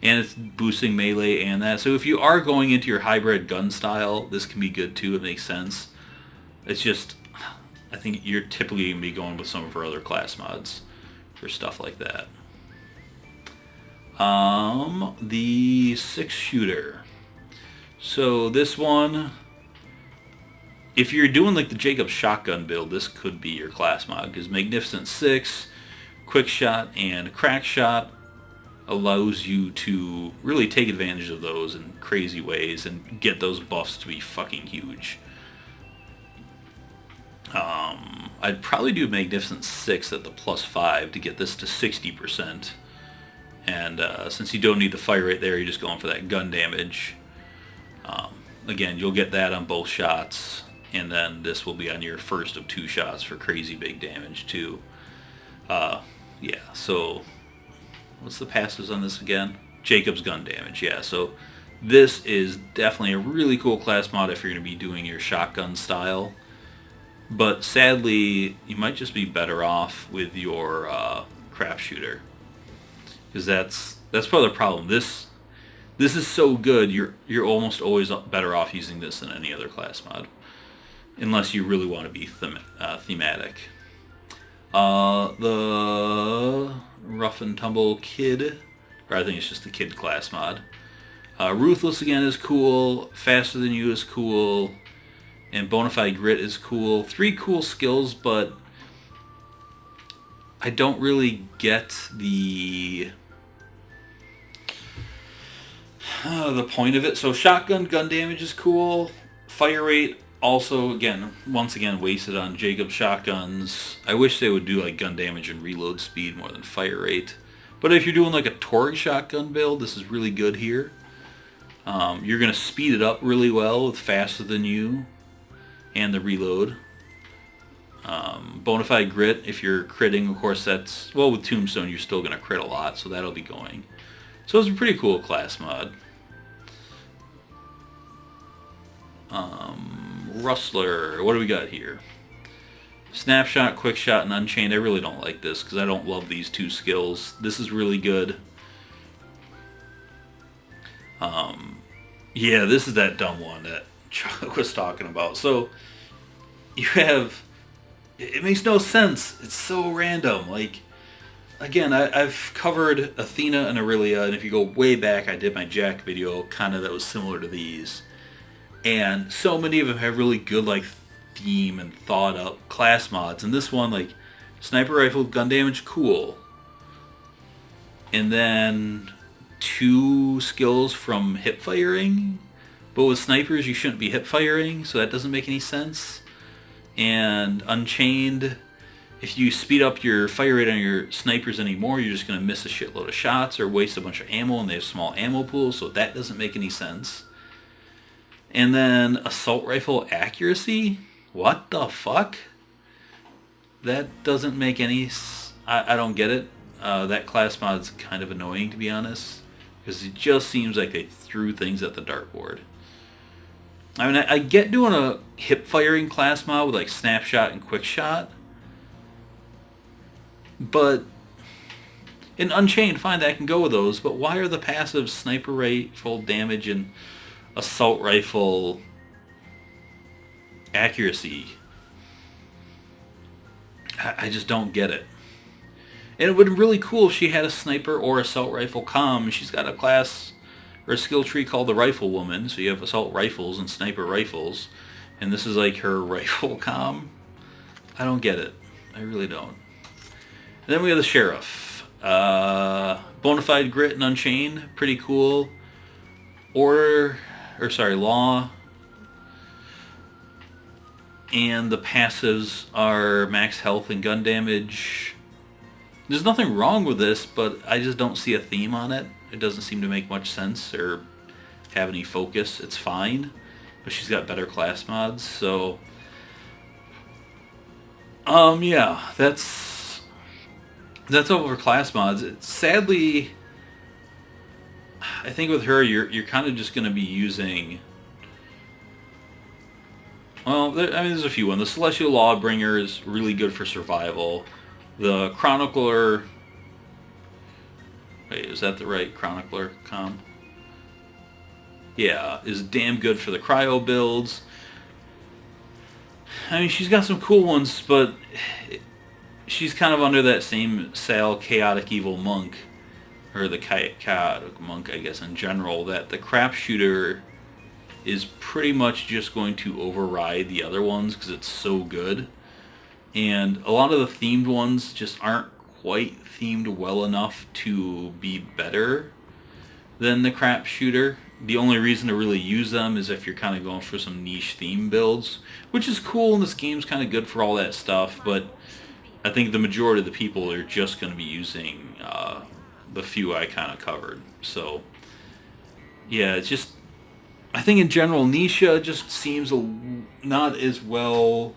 and it's boosting melee and that. So if you are going into your hybrid gun style, this can be good too. It makes sense. It's just, I think you're typically going to be going with some of our other class mods for stuff like that. The 6-shooter. So this one, if you're doing like the Jacob shotgun build, this could be your class mod, because Magnificent 6, Quick Shot, and Crack Shot allows you to really take advantage of those in crazy ways and get those buffs to be fucking huge. I'd probably do Magnificent 6 at the +5 to get this to 60%. And since you don't need the fire rate there, you're just going for that gun damage. Again, you'll get that on both shots, and then this will be on your first of 2 shots for crazy big damage too. Yeah, so what's the passives on this again? Jacob's gun damage, yeah. So this is definitely a really cool class mod if you're going to be doing your shotgun style. But sadly, you might just be better off with your Crapshooter, because that's probably the problem. This is so good, you're almost always better off using this than any other class mod, unless you really want to be thematic. The Rough and Tumble Kid, or I think it's just the Kid class mod. Ruthless again is cool. Faster Than You is cool. And Bonafide Grit is cool. 3 cool skills, but I don't really get the point of it. So shotgun gun damage is cool. Fire rate also, once again wasted on Jacob shotguns. I wish they would do like gun damage and reload speed more than fire rate. But if you're doing like a Torg shotgun build, this is really good here. You're going to speed it up really well with Faster Than You and the reload. Bonafide Grit, if you're critting, of course that's, well, with Tombstone you're still going to crit a lot, so that'll be going. So it's a pretty cool class mod. Rustler, what do we got here? Snapshot, Quick Shot, and Unchained. I really don't like this because I don't love these two skills. This is really good. Yeah, this is that dumb one that Chuck was talking about. So, you have... It makes no sense. It's so random. Like, again, I've covered Athena and Aurelia, and if you go way back, I did my Jack video, kind of that was similar to these. And so many of them have really good, like, theme and thought up class mods. And this one, like, sniper rifle, gun damage, cool. And then 2 skills from hip firing. But with snipers, you shouldn't be hip firing, so that doesn't make any sense. And Unchained, if you speed up your fire rate on your snipers anymore, you're just going to miss a shitload of shots or waste a bunch of ammo, and they have small ammo pools, so that doesn't make any sense. And then assault rifle accuracy? What the fuck? That doesn't make any... I don't get it. That class mod's kind of annoying, to be honest, because it just seems like they threw things at the dartboard. I mean, I get doing a hip firing class mod with like snapshot and quick shot, but in Unchained, fine, that can go with those. But why are the passive sniper rifle damage and assault rifle accuracy? I just don't get it. And it would be really cool if she had a sniper or assault rifle comm. She's got a class or a skill tree called the Riflewoman, so you have assault rifles and sniper rifles, and this is like her rifle comm. I don't get it. I really don't. And then we have the Sheriff. Bonafide Grit and Unchained, pretty cool. Law. And the passives are max health and gun damage. There's nothing wrong with this, but I just don't see a theme on it. It doesn't seem to make much sense or have any focus. It's fine, but she's got better class mods, so... yeah, that's all for class mods. Sadly, I think with her, you're kind of just going to be using... Well, there's a few ones. The Celestial Lawbringer is really good for survival. The Chronicler... Wait, is that the right Chronicler comm? Yeah, is damn good for the cryo builds. I mean, she's got some cool ones, but she's kind of under that same Sal Chaotic Evil Monk, or the Chaotic Monk, I guess, in general, that the Crapshooter is pretty much just going to override the other ones because it's so good. And a lot of the themed ones just aren't quite themed well enough to be better than the Crapshooter. The only reason to really use them is if you're kind of going for some niche theme builds, which is cool, and this game's kind of good for all that stuff, but I think the majority of the people are just going to be using the few I kind of covered. So, yeah, it's just... I think in general, Nisha just seems not as well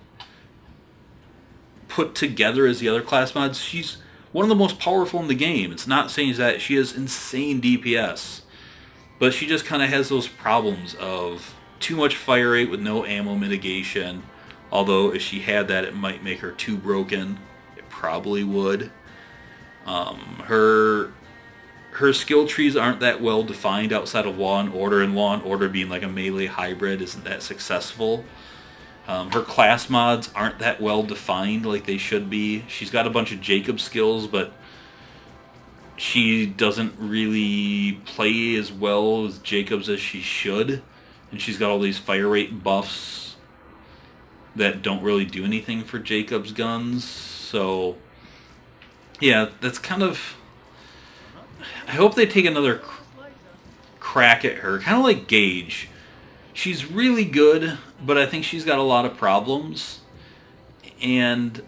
put together as the other class mods. She's one of the most powerful in the game. It's not saying that she has insane DPS, but she just kind of has those problems of too much fire rate with no ammo mitigation. Although if she had that, it might make her too broken. It probably would. Her skill trees aren't that well defined outside of Law and Order, and Law and Order being like a melee hybrid isn't that successful. Her class mods aren't that well defined like they should be. She's got a bunch of Jacob skills, but she doesn't really play as well as Jacobs as she should. And she's got all these fire rate buffs that don't really do anything for Jacobs guns. So, yeah, that's kind of... I hope they take another crack at her. Kind of like Gage. She's really good, but I think she's got a lot of problems. And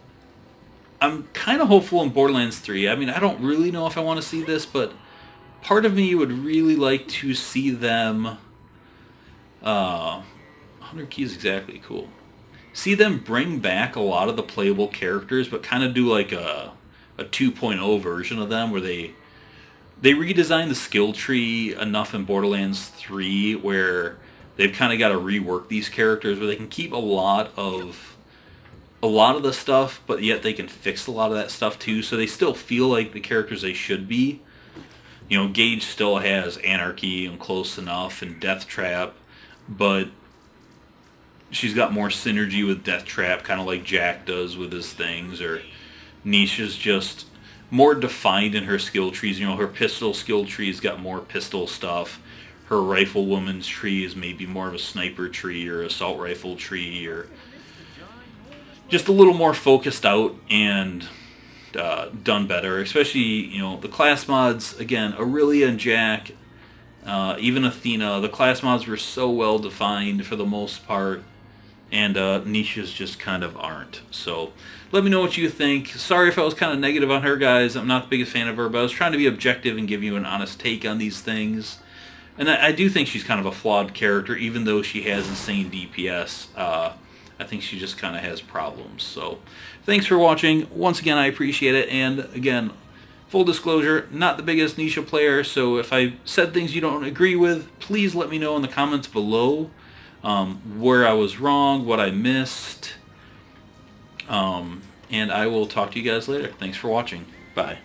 I'm kind of hopeful in Borderlands 3. I mean, I don't really know if I want to see this, but part of me would really like to see them... 100 keys exactly, cool. See them bring back a lot of the playable characters, but kind of do like a 2.0 version of them where they They redesigned the skill tree enough in Borderlands 3 where they've kind of got to rework these characters where they can keep a lot of the stuff, but yet they can fix a lot of that stuff too, so they still feel like the characters they should be. You know, Gage still has Anarchy and Close Enough and Death Trap, but she's got more synergy with Death Trap, kind of like Jack does with his things, or Nisha's just more defined in her skill trees. You know, her pistol skill tree's got more pistol stuff. Her Riflewoman's tree is maybe more of a sniper tree or assault rifle tree, or just a little more focused out and done better. Especially, you know, the class mods, again, Aurelia and Jack, even Athena, the class mods were so well defined for the most part, and Nisha's just kind of aren't. So let me know what you think. Sorry if I was kind of negative on her, guys. I'm not the biggest fan of her, but I was trying to be objective and give you an honest take on these things. And I do think she's kind of a flawed character, even though she has insane DPS. I think she just kind of has problems. So thanks for watching. Once again, I appreciate it. And again, full disclosure, not the biggest Nisha player, so if I said things you don't agree with, please let me know in the comments below where I was wrong, what I missed. And I will talk to you guys later. Thanks for watching. Bye.